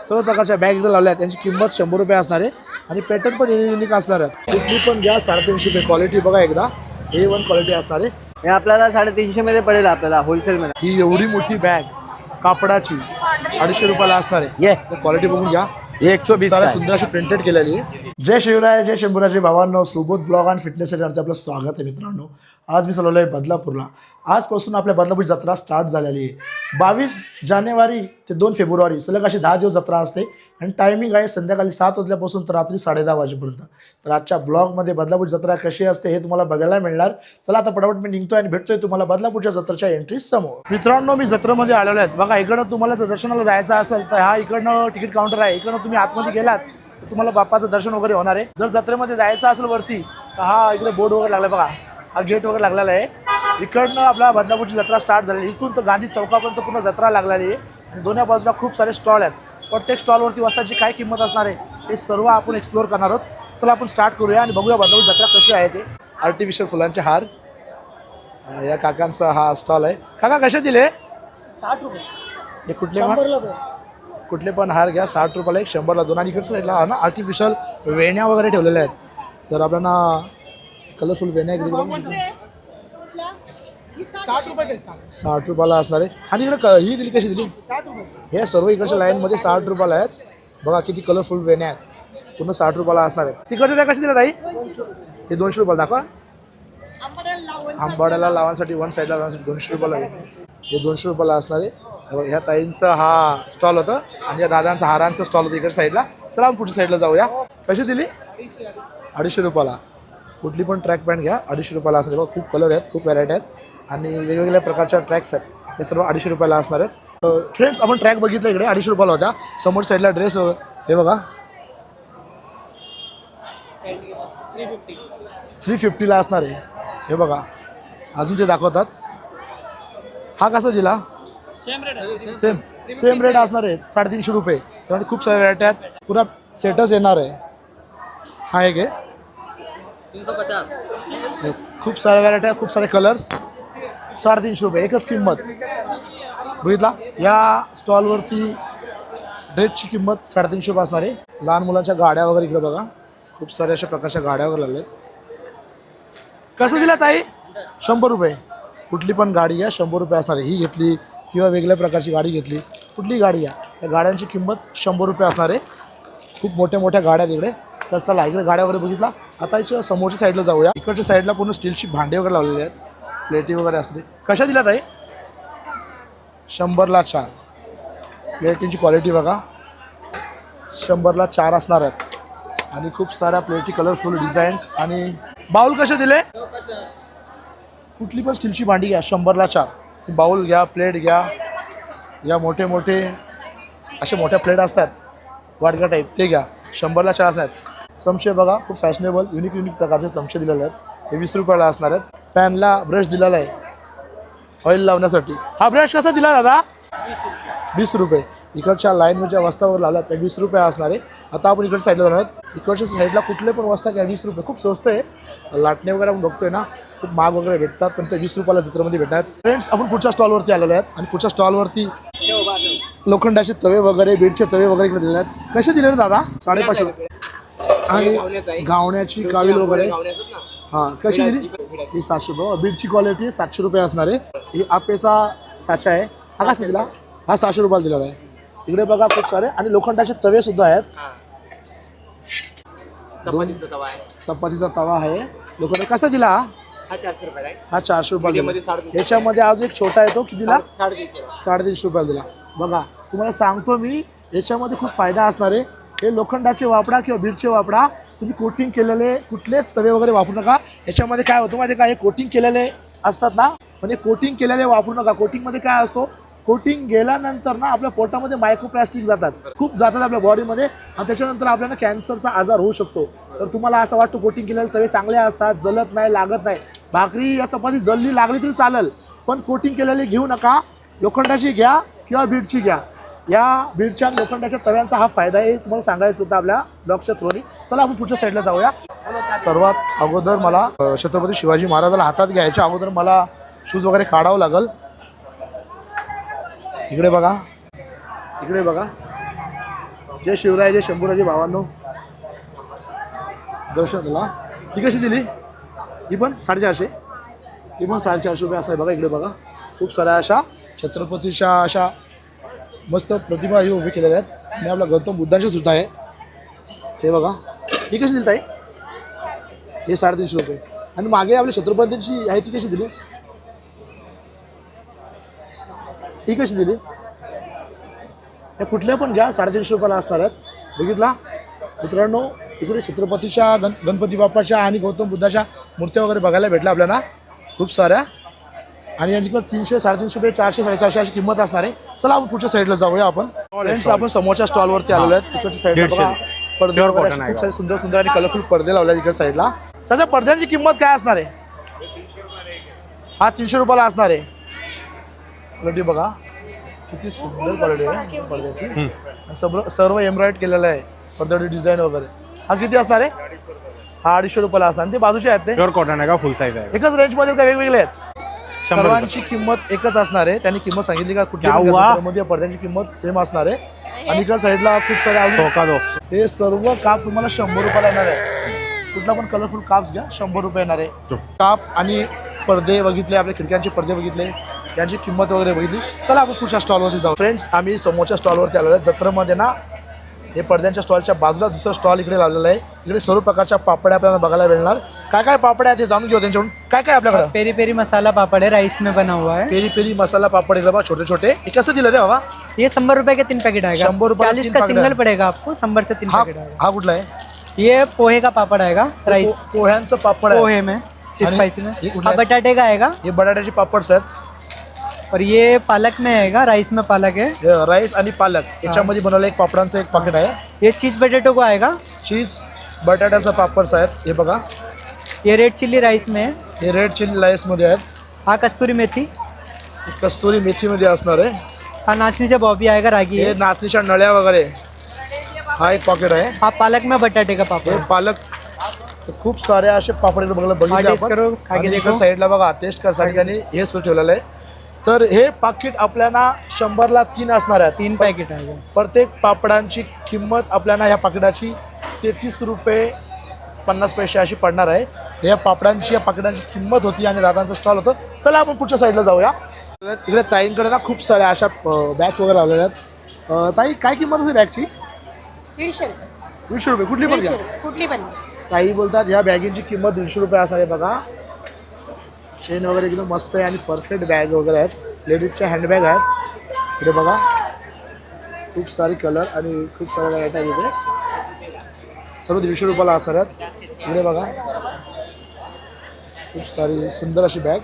सर्व प्रकारच्या बॅग इकडे लावल्या आहेत. त्यांची किंमत 100 रुपये असणार आहे आणि पॅटर्न पण युनिक असणार आहे. कुठली पण घ्या 350 रुपये. क्वालिटी बघा एकदा A1 क्वालिटी असणार आहे. हे आपल्याला 350 मध्ये पडेल आपल्याला होलसेल मध्ये. ही एवढी मोठी बॅग कापडाची 250 रुपयाला असणार आहे. ये क्वालिटी बघून घ्या. 120 सारा सुंदर अशी प्रिंटेड केलेली आहे. जय शिवराय, जय शंभूराजे भावांनो, सुबोध ब्लॉग आणि फिटनेस चॅनलमध्ये आपलं स्वागत आहे मित्रांनो. आज मी चालवलो आहे बदलापूरला. आजपासून आपल्या बदलापूर जत्रा स्टार्ट झालेली आहे. 22 जानेवारी ते 2 फेब्रुवारी सलग अशी 10 दिवस जत्रा असते आणि टायमिंग आहे संध्याकाळी 7 वाजल्यापासून तर रात्री 10:30 वाजेपर्यंत. तर आजच्या ब्लॉगमध्ये बदलापूर जत्रा कशी असते हे तुम्हाला बघायला मिळणार. चला आता पटापट मी निघतोय आणि भेटतोय तुम्हाला बदलापूरच्या जत्रेच्या एंट्री समोर. मित्रांनो, मी जत्रेमध्ये आलेलो आहे. बघा, इकडनं तुम्हाला जर दर्शनाला जायचं असेल तर हा इकडनं तिकीट काउंटर आहे. इकडनं तुम्ही आतमध्ये गेलात तर तुम्हाला बाप्पाचं दर्शन वगैरे होणार आहे. जर जत्रेमध्ये जायचं असेल वरती तर हा इकडे बोर्ड वगैरे लागला बघा, हा गेट वगैरे लागलेला आहे. इकडनं आपला बदलापूरची जत्रा स्टार्ट झाली. इथून तर गांधी चौकापर्यंत पूर्ण जत्रा लागलेली आहे आणि दोन्ही बाजूला खूप सारे स्टॉल आहेत. प्रत्येक स्टॉलवरती वस्ताची काय किंमत असणार आहे हे सर्व आपण एक्सप्लोअर करणार आहोत. चला आपण स्टार्ट करूया आणि बघूया बदलापूर जत्रा कशी आहे ते. आर्टिफिशियल फुलांचे हार, या काकांचा हा स्टॉल आहे. काका कसे दिले? 60 रुपये. हे कुठले पण हार घ्या 60 रुपयाला एक, 100ला 2. आणि इकडच्या साईडला ना आर्टिफिशियल वेण्या वगैरे ठेवलेल्या आहेत. तर आपल्याला कलरफुल वेण्या इकडे 60 रुपयाला असणार आहे. आणि इकडे ही दिली कशी दिली? 60 रुपये. हे सर्व इकडच्या लाईनमध्ये 60 रुपयाला आहेत. बघा किती कलरफुल वेण्या आहेत, पूर्ण 60 रुपयाला असणार आहेत. तिकडच्या त्या कशी दिल्या ताई? हे 200 रुपयाला दाखवा. आंबाड्याला लावण्यासाठी वन साईडला लावण्यासाठी 200 रुपयाला आहे. हे 200 रुपयाला असणार आहे. ह्या ताईंचा हा स्टॉल होता आणि या दादांचा हारांचा स्टॉल होता इकडच्या साईडला. चला आपण पुढच्या साईडला जाऊया. कशी दिली? 250 रुपयाला. कुठली पण ट्रॅक पॅन्ट घ्या 250 रुपयाला असणार. बघा खूप कलर आहेत, खूप व्हरायटी आहेत आणि वेगवेगळ्या प्रकारच्या ट्रॅक्स आहेत. हे सर्व 250 रुपयाला असणार आहेत. फ्रेंड्स, आपण ट्रॅक बघितलं इकडे 250 रुपयाला होत्या. समोर साईडला ड्रेस हे बघा 350ला असणार आहे. हे बघा अजून ते दाखवतात. हा कसा दिला? सेम रेट असणार आहे 350 रुपये. त्यामध्ये खूप साऱ्या व्हरायटी आहेत. पुरा सेटच येणार आहे. हा एक आहे 350. खूप साऱ्या व्हरायटी आहेत, खूप सारे कलर्स. 350 रुपये एकच किंमत. बघितला, या स्टॉलवरती ड्रेसची किंमत 350 रुपये असणार आहे. लहान मुलांच्या गाड्या वगैरे इकडे बघा खूप साऱ्या अशा प्रकारच्या गाड्या वगैरे लागल्या आहेत. कसं दिला ताई? 100 रुपये. कुठली पण गाडी घ्या 100 रुपये असणार आहे. ही घेतली किंवा वेगळ्या प्रकारची गाडी घेतली, कुठली गाडी घ्या त्या गाड्यांची किंमत 100 रुपये असणार आहे. खूप मोठ्या मोठ्या गाड्या तिकडे. तर चला इकडे गाड्या वगैरे बघितला. आता इकडे समोरच्या साईडला जाऊया. इकडच्या साईडला पूर्ण स्टीलची भांडी वगैरे लावलेली आहेत, प्लेटी वगैरे असते. कशा दिला ताई? 100ला 4. प्लेटींची क्वालिटी बघा 100ला 4 असणार आहेत आणि खूप साऱ्या प्लेटी कलरफुल डिझाईन्स. आणि बाऊल कसे दिले? कुठली पण स्टीलची भांडी घ्या 100ला 4. बाऊल घ्या, प्लेट घ्या. या मोठे मोठे असे मोठ्या प्लेट असतात वाडका टाईप, ते घ्या 100ला 4 असणार आहेत. चमचे बघा खूप फॅशनेबल युनिक प्रकारचे चमचे दिलेले आहेत. हे 20 रुपयाला असणार आहेत. पॅनला ब्रश दिलेला आहे ऑइल लावण्यासाठी. हा ब्रश कसा दिला दादा? 20 रुपये. इकडच्या लाईनच्या वस्तावर लावल्या त्या 20 रुपये असणार आहे. आता आपण इकडच्या साईडला जाणार आहोत. इकडच्या साईडला कुठले पण वस्ता घ्या 20 रुपये. खूप स्वस्त आहे. लाटणे वगैरे आपण बघतोय ना, खूप महाग वगैरे भेटतात पण ते 20 रुपयाला जत्रेमध्ये भेटतात. फ्रेंड्स, आपण पुढच्या स्टॉलवरती आलेले आहेत आणि पुढच्या स्टॉलवरती लोखंडाचे तवे वगैरे, बीडचे तवे वगैरे इकडे दिले आहेत. कसे दिले रे दादा? 550. आणि घावण्याची कावील वगैरे हां कशी दिली? ही 700 रुपये. बीडची क्वालिटी 700 रुपये असणार आहे. ही आपेचा साचा आहे. हा कसा दिला? हा 600 रुपयाला दिलेला आहे. इकडे बघा खूप सारे आणि लोखंडाचे तवे सुद्धा आहेत. चपातीचा तवा आहे लोखंड. कसा दिला? हा 400 रुपये. हा 400 रुपये. याच्यामध्ये अजून एक छोटा आहे तो कितीला? 350 रुपयाला दिला. बघा तुम्हाला सांगतो मी, याच्यामध्ये खूप फायदा असणार आहे. हे लोखंडाचे वापरा किंवा बीडचे वापरा. तुम्ही कोटिंग केलेले कुठलेच तवे वगैरे वापरू नका. याच्यामध्ये काय होतं माहिती आहे का, हे कोटिंग केलेले असतात ना, म्हणजे कोटिंग केलेले वापरू नका. कोटिंगमध्ये काय असतो, कोटिंग गेल्यानंतर ना आपल्या पोटामध्ये मायक्रोप्लास्टिक जातात, खूप जातात आपल्या बॉडीमध्ये आणि त्याच्यानंतर आपल्याला कॅन्सरचा आजार होऊ शकतो. तर तुम्हाला असं वाटतं कोटिंग केलेले तवे चांगले असतात, जलत नाही, लागत नाही. भाकरी या चपाती जल्ली लागली तरी चालेल, पण कोटिंग केलेली घेऊ नका. लोखंडाची घ्या किंवा बीडची घ्या. या बीडच्या लोखंडाच्या तव्यांचा हा फायदा आहे, तुम्हाला सांगायचं होतं आपल्या ब्लॉगच्या थ्रोनी. चला आपण पुढच्या साईडला जाऊया. सर्वात अगोदर मला छत्रपती शिवाजी महाराजाला हातात घ्यायच्या अगोदर मला शूज वगैरे काढावं लागेल. इकडे बघा, इकडे बघा जय शिवराय जय शंभूराजे भावांनो. दर्शन दिला. ही कशी दिली? ही पण 450. ही पण 450 रुपये असणार. बघा इकडे बघा, खूप साऱ्या अशा छत्रपतीच्या अशा मस्त प्रतिमा ही उभी केलेल्या आहेत. आणि आपला गौतम बुद्धांची सुद्धा आहे. हे बघा, ही कशी दिली ताई? हे 350 रुपये. आणि मागे आपल्या छत्रपतींची आहे ती कशी दिली? ही कशी दिली? हे कुठल्या पण घ्या 350 रुपयाला असणार आहेत. बघितला मित्रांनो, इकडे छत्रपतीच्या गणपती बाप्पाच्या आणि गौतम बुद्धाच्या मूर्त्या वगैरे बघायला भेटल्या आपल्याला खूप साऱ्या. आणि यांची 300, 350 रुपये, 400, 450 अशी किंमत असणार आहे. चला आपण पुढच्या साईडला जाऊया आपण. फ्रेंड्स, आपण समोरच्या स्टॉलवरती आलेलो आहेत. तिकडच्या साईडला बघा पडदे वगैरे खूप सारे सुंदर सुंदर आणि कलरफुल पडदे लावले आहेत इकडे साईडला. त्याच्या पडद्यांची किंमत काय असणार आहे? हा 300 रुपयाला असणार आहे. क्वालिटी बघा किती सुंदर क्वालिटी आहे पडद्याची. सर्व एम्ब्रॉइड केलेलं आहे पडद्याची डिझाईन वगैरे. हा किती असणार आहे? हा 250 रुपयाला असणार. आणि ते बाजूचे आहेत ते प्युअर कॉटन आहे का? फुल साईज आहे? एकच रेंजमध्ये का वेगवेगळे आहेत? सर्वांची किंमत एकच असणार आहे. त्यांनी किंमत सांगितली का कुठल्या पडद्यांची किंमत सेम असणार आहे. आणि इकडे साईडला खूप सारे हे सर्व काप तुम्हाला 100 रुपयाला येणार आहे. कुठला पण कलरफुल काप्स घ्या, 100 रुपये येणार आहे. काप आणि पडदे बघितले, आपल्या खिडक्यांचे पडदे बघितले, यांची किंमत वगैरे बघितली. चला आपण पुढच्या स्टॉलवरती जाऊ. फ्रेंड्स, आम्ही समोरच्या स्टॉलवरती आलेलो आहे. जत्रेमध्ये ना हे पडद्यांच्या स्टॉलच्या बाजूला दुसरा स्टॉल इकडे लावलेला आहे. इकडे सर्व प्रकारच्या पापड्या आपल्याला बघायला मिळणार. काय काय पापड्या आहेत ते जाणून घेऊ त्यांच्याकडून. काय काय आपल्याकडे? पेरी पेरी मसाला पापड़ है, राइस में बना हुआ है. पेरी पेरी मसाला पापड़ इकडे बघा, छोटे छोटे. हे कसं दिलं रे बाबा? ये 100 रुपए के 3 पैकेट आएगा. 100 रुपये 40 का सिंगल पड़ेगा आपको, 100 से 3 हा पैकेट आएगा. हा कुठला आहे? ये पोहे का पापड़ आएगा, राइस पोह्यांचं पापड आहे. पोहे में, स्पाइसी में. ये कुठला हाँ, है? बटाटे का आएगा. हे बटाट्याचे पापड्स आहेत. और ये पालक में आएगा, राइस में पालक है. हे राईस आणि पालक याच्यामध्ये बनवलं एक पापडांचं एक पाकिट आहे. ये चीज बटेटो को आएगा. चीज बटाट्याचं पापड्स आहेत. हे बघा, ये रेड चिल्ली राइस में है. हे रेड चिली राईसमध्ये आहेत. हाँ, कस्तूरी मेथी. हे कस्तुरी मेथीमध्ये असणार आहे. हाँ, नाचनी से बॉबी आएगा, रागी हे है. नाचणीच्या नळ्या वगैरे हा एक पॉकेट आहे. हाँ, पालक में बटाटे का पापड़. हे पालक. खूप सारे असे पापड इकडे बघितले टेस्ट आपण. करो, खा के आणि देखो. इकडे साईडला बघा टेस्ट करण्यासाठी त्यांनी हे सुरू ठेवलेलं आहे. तर हे पाकिट आपल्याला 100ला 3 असणार आहेत. 3 पैकेट आएगा. प्रत्येक पापडांची किंमत आपल्याला ह्या पाकिटाची 33 रुपये 50 पैसे अशी पडणार आहे. या पापडांची या पाकिटांची किंमत होती आणि दादांचं स्टॉल होतं. चला आपण पुढच्या साईडला जाऊया. इकडे ताईंकडे ना खूप साऱ्या अशा बॅग वगैरे लावलेल्या आहेत. ताई, काय किंमत असेल बॅगची? 150 रुपये. कुठली पण घ्या. कुठली पण. ताई बोलतात ह्या बॅगींची किंमत 150 रुपये असणार आहे. बघा, चेन वगैरे एकदम मस्त आहे आणि परफेक्ट बॅग वगैरे आहेत. लेडीजच्या हँडबॅग आहेत. इकडे बघा खूप सारी कलर आणि खूप साऱ्या बॅग आहेत. इथे सर्व 150 रुपयाला असणार आहेत. इकडे बघा खूप सारी सुंदर अशी बॅग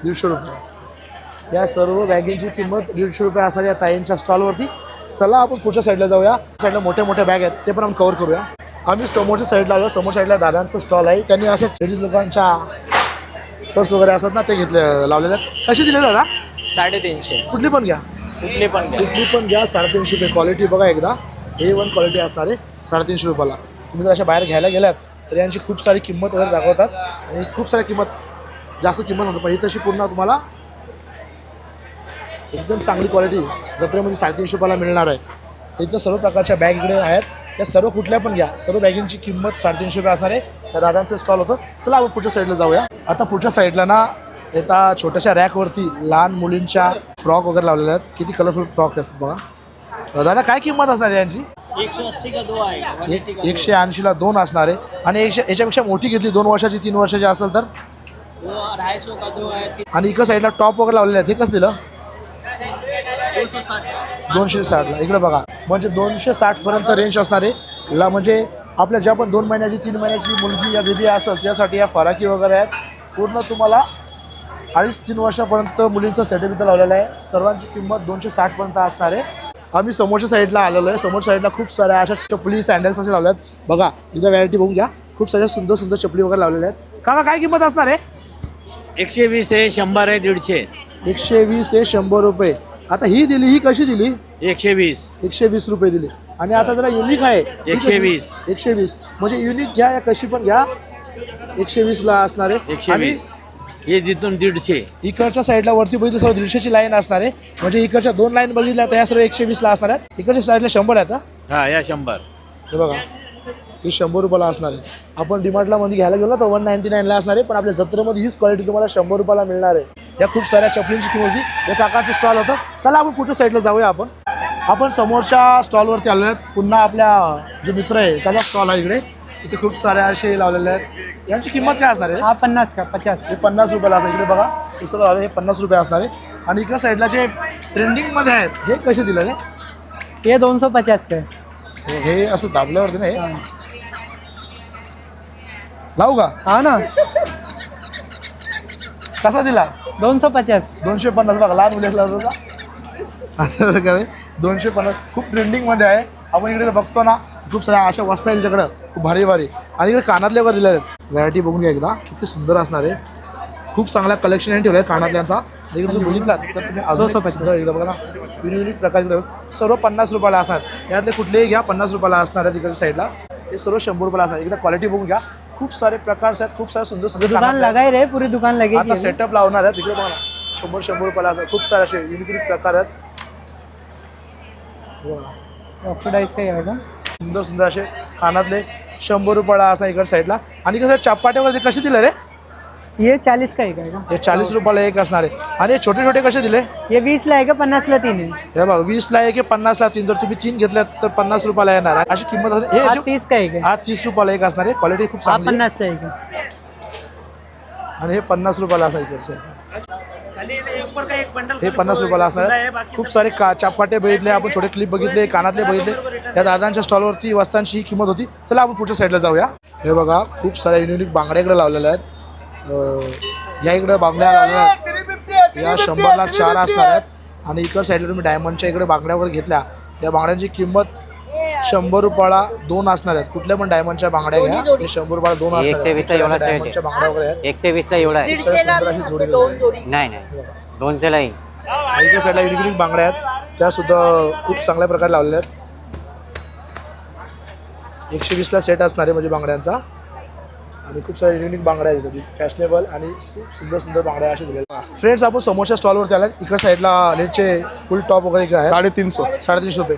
150 रुपये. या सर्व बॅगींची किंमत 150 रुपये असणार या ताईंच्या स्टॉलवरती. चला आपण पुढच्या साईडला जाऊया. साईडला मोठे मोठे बॅग आहेत ते पण आपण कव्हर करूया. आम्ही समोरच्या साईडला आलो. समोर साईडला दादांचं स्टॉल आहे. त्यांनी अशा लेडीज लोकांच्या पर्स वगैरे असतात ना, ते घेतले लावलेले आहेत. कशी दिले दादा? 350. कुठली पण घ्या. कुठली पण घ्या. कुठली पण घ्या. 350 रुपये. क्वालिटी बघा एकदा. A1 क्वालिटी असणार आहे 350 रुपयाला. तुम्ही जर अशा बाहेर घ्यायला गेलात तर यांची खूप सारी किंमत वगैरे दाखवतात आणि खूप सारी किंमत जास्त किंमत होतं. पण ही तशी पूर्ण तुम्हाला एकदम चांगली क्वालिटी जत्रेमध्ये 350 रुपयाला मिळणार आहे. इथं सर्व प्रकारच्या बॅग इकडे आहेत. त्या सर्व कुठल्या पण घ्या. सर्व बॅगींची किंमत 350 रुपये असणार आहे. त्या दादांचं स्टॉल होतं. चला आपण पुढच्या साईडला जाऊया. आता पुढच्या साईडला ना येता छोट्याशा रॅकवरती लहान मुलींच्या फ्रॉक वगैरे लावलेल्या आहेत. किती कलरफुल फ्रॉक असतात बघा. दादा, काय किंमत असणार आहे यांची? 180 का 2 आएगा. 180ला 2 असणार आहे. आणि याच्यापेक्षा मोठी घेतली 2 वर्षाची 3 वर्षाची असेल तर वो 250 का 2 है. आणि इकडं साईडला टॉप वगैरे लावलेले आहेत. हे कसं दिलं? 260. 260ला. इकडे बघा म्हणजे 260 पर्यंत रेंज असणार आहे. म्हणजे आपल्या ज्या पण 2 महिन्याची 3 महिन्याची मुलगी या बेबी असेल त्यासाठी या फराकी वगैरे आहेत. पूर्ण तुम्हाला 2.5-3 वर्षापर्यंत मुलींचा सेटअप इथं लावलेला आहे. सर्वांची किंमत 260 पर्यंत असणार आहे. आम्ही समोरच्या साईडला आलेलो आहे. समोर साईडला खूप साऱ्या अशा चपली सँडल्स असे लावल्या आहेत. बघा इथं व्हॅरायटी बघून घ्या. खूप साऱ्या सुंदर सुंदर चपली वगैरे लावलेल्या आहेत. काका, काय किंमत असणार आहे? 120 आहे, 100 आहे, 150. 120 आहे, 100 रुपये. आता ही दिली, ही कशी दिली? 120 रुपये दिली. आणि आता जरा युनिक आहे 120 म्हणजे युनिक घ्या या कशी पण घ्या 120ला असणार आहे. 120. हे तिथून 150. इकडच्या साईडला वरती बघितलं सर्व 150ची लाईन असणार आहे. म्हणजे इकडच्या 2 लाईन बघितल्या तर ह्या सर्व 120ला असणार आहेत. इकडच्या साईडला 100 आहेत. हा या 100. हे बघा हे 100 रुपयाला असणार आहे. आपण डिमार्टला मध्ये घ्यायला गेलो तर 199ला असणार आहे, पण आपल्या जत्रेमध्ये हीच क्वालिटी तुम्हाला 100 रुपयाला मिळणार आहे. या खूप साऱ्या चपलींची किंमत होती. या काकाचं स्टॉल होतं. चला आपण पुढच्या साईडला जाऊया. आपण समोरच्या स्टॉलवरती आलेलो आहेत. पुन्हा आपल्या जे मित्र आहे त्याचा स्टॉल आहे इकडे. इथे खूप साऱ्या असे लावलेले आहेत. यांची किंमत काय असणार आहे? हाँ 50 का 50. हे 50 रुपयाला असणार. इकडे बघा हे सर्व हे 50 रुपये असणार आहे. आणि इकडे साईडला जे ट्रेंडिंगमध्ये आहेत हे कसे दिले रे? ये 250 का है. हे असं दाबल्यावरती ना हे लावू का? हाँ ना कसा दिला? 250. 250 बघा लहान मुलीला लावतो का अशा प्रकारे 250 खूप ट्रेंडिंगमध्ये आहे. आपण इकडे बघतो ना खूप साऱ्या अशा वस्तू आहेत त्याच्याकडं खूप भारी भारी. आणि इकडे कानातले वगैरे दिले आहेत. व्हरायटी बघून घ्या एकदा किती सुंदर असणार आहे. खूप चांगला कलेक्शन ठेवलं आहे कानातल्यांचा. इकडे तुम्ही बघितलात तर तुम्ही अजून इकडे बघा ना युनिक प्रकार इकडे सर्व 50 रुपयाला असणार. यातले कुठलेही घ्या 50 रुपयाला असणार आहे. तिकडे साईडला हे सर्व 100 रुपयाला असणार. एकदा क्वालिटी बघून घ्या. खूप सारे प्रकार आहेत. खूप सारे सुंदर सुंदर दुकान लगाई रहे, पूरी दुकान लगेगी. आता सेटअप लावणार आहे. तिकडे बघा ना 100 रुपयाला असणार. खूप सारे असे युनिक प्रकार आहेत. ऑक्सिडाइज का ही आएगा. सुंदर सुंदर असे कानातले 100 रुपयाला असणार इकडे साईडला. आणि कसं चपाटे वगैरे कसे दिले रे? ये 40 का एक आएगा. हे 40 रुपयाला एक असणार आहे. आणि हे छोटे छोटे कसे दिले? ये 20 ला आएगा, 50 ला 3 है. हे बघा 20ला एक 50ला 3. जर तुम्ही 3 घेतल्यात तर 50 रुपयाला येणार आहे. अशी किंमत असते. हाँ हे 30 का एक है. हा 30 रुपयाला एक असणार आहे. क्वालिटी खूप हाँ चांगली आहे. 50 का एक है. आणि हे 50 रुपयाला असणार इकडचे. हे 50 रुपयाला असणार आहे. खूप सारे चापाटे बघितले आपण, छोटे क्लिप बघितले, कानातले बघितले. या दादांच्या स्टॉलवरती वस्तांची ही किंमत होती. चला आपण पुढच्या साईडला जाऊया. हे बघा खूप साऱ्या युनिक बांगड्या इकडे लावलेल्या आहेत. या इकडे बांगड्या लावलेल्या आहेत. या 100ला 4 असणार आहेत. आणि इकडे साईडला तुम्ही डायमंडच्या इकडे बांगड्या वगैरे घेतल्या त्या बांगड्यांची किंमत 100 रुपयाला 2 असणार आहेत. कुठल्या पण डायमंडच्या बांगड्या घ्या. हे 100 रुपयाला 2 असणार आहेत. डायमंडच्या बांगड्या वगैरे आहेत. 120 एवढा आहे. सुंदर अशी जोडी दिलेली आहे. नाही नाही 200 ला येईल. इकडे साईडला युनिक बांगड्या आहेत. त्या सुद्धा खूप चांगल्या प्रकारे लावलेल्या आहेत. 120ला सेट असणार आहे म्हणजे बांगड्यांचा. आणि खूप साऱ्या युनिक बांगड्या आहेत. फॅशनेबल आणि खूप सुंदर सुंदर बांगड्या अशा दिलेल्या. फ्रेंड्स आपण समोरच्या स्टॉलवरती आलात. इकडे साईडला लेटचे फुल टॉप वगैरे इकडे आहे. 350 350 रुपये.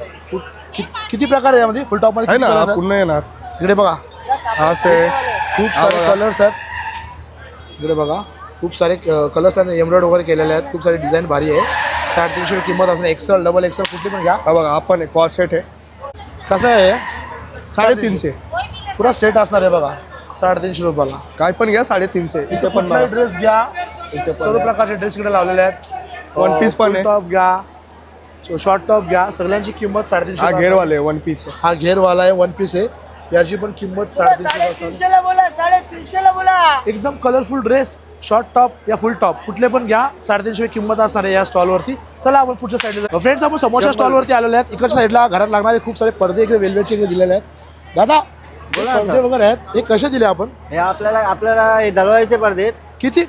किती प्रकार आहे यामध्ये फुल टॉप मध्ये? आहे ना पुन्हा येणार. इकडे बघा असे खूप सारे कलर्स आहेत. इकडे बघा खूप सारे कलर्स आहेत. एम्ब्रॉइड वगैरे केलेले आहेत. खूप सारी डिझाईन भारी आहे. 350 किंमत असणार. एक्सेल डबल एक्सेल कुठली पण घ्या. हा बघा आपण कॉट सेट आहे कसं आहे? 350. पुरा सेट असणार आहे बघा 350 रुपयाला. काय पण घ्या 350. इथे पण कुठलाही ड्रेस घ्या. सर्व प्रकारचे ड्रेस इकडे लावलेले आहेत. वन पीस पण आहे. टॉप घ्या, शॉर्ट टॉप घ्या. सगळ्यांची किंमत 350. हा घेरवाले वन पीस. हा घेरवाला आहे. 1 पीस आहे. याची पण किंमत 350 एकदम कलरफुल ड्रेस शॉर्ट टॉप या फुल टॉप कुठले पण घ्या. 350 किंमत असणार आहे या स्टॉलवरती. चला आपण पुढच्या साईडला. फ्रेंड्स आपण समोरच्या स्टॉलवरती आलेले आहेत. इकडच्या साईडला घरात लागणारे खूप सारे पडदे इकडे वेलवेटचे इकडे दिलेले आहेत. दादा पडदे वगैरे आहेत. हे कसे दिले आपण? हे आपल्याला हे दरवाजाचे पडदे आहेत.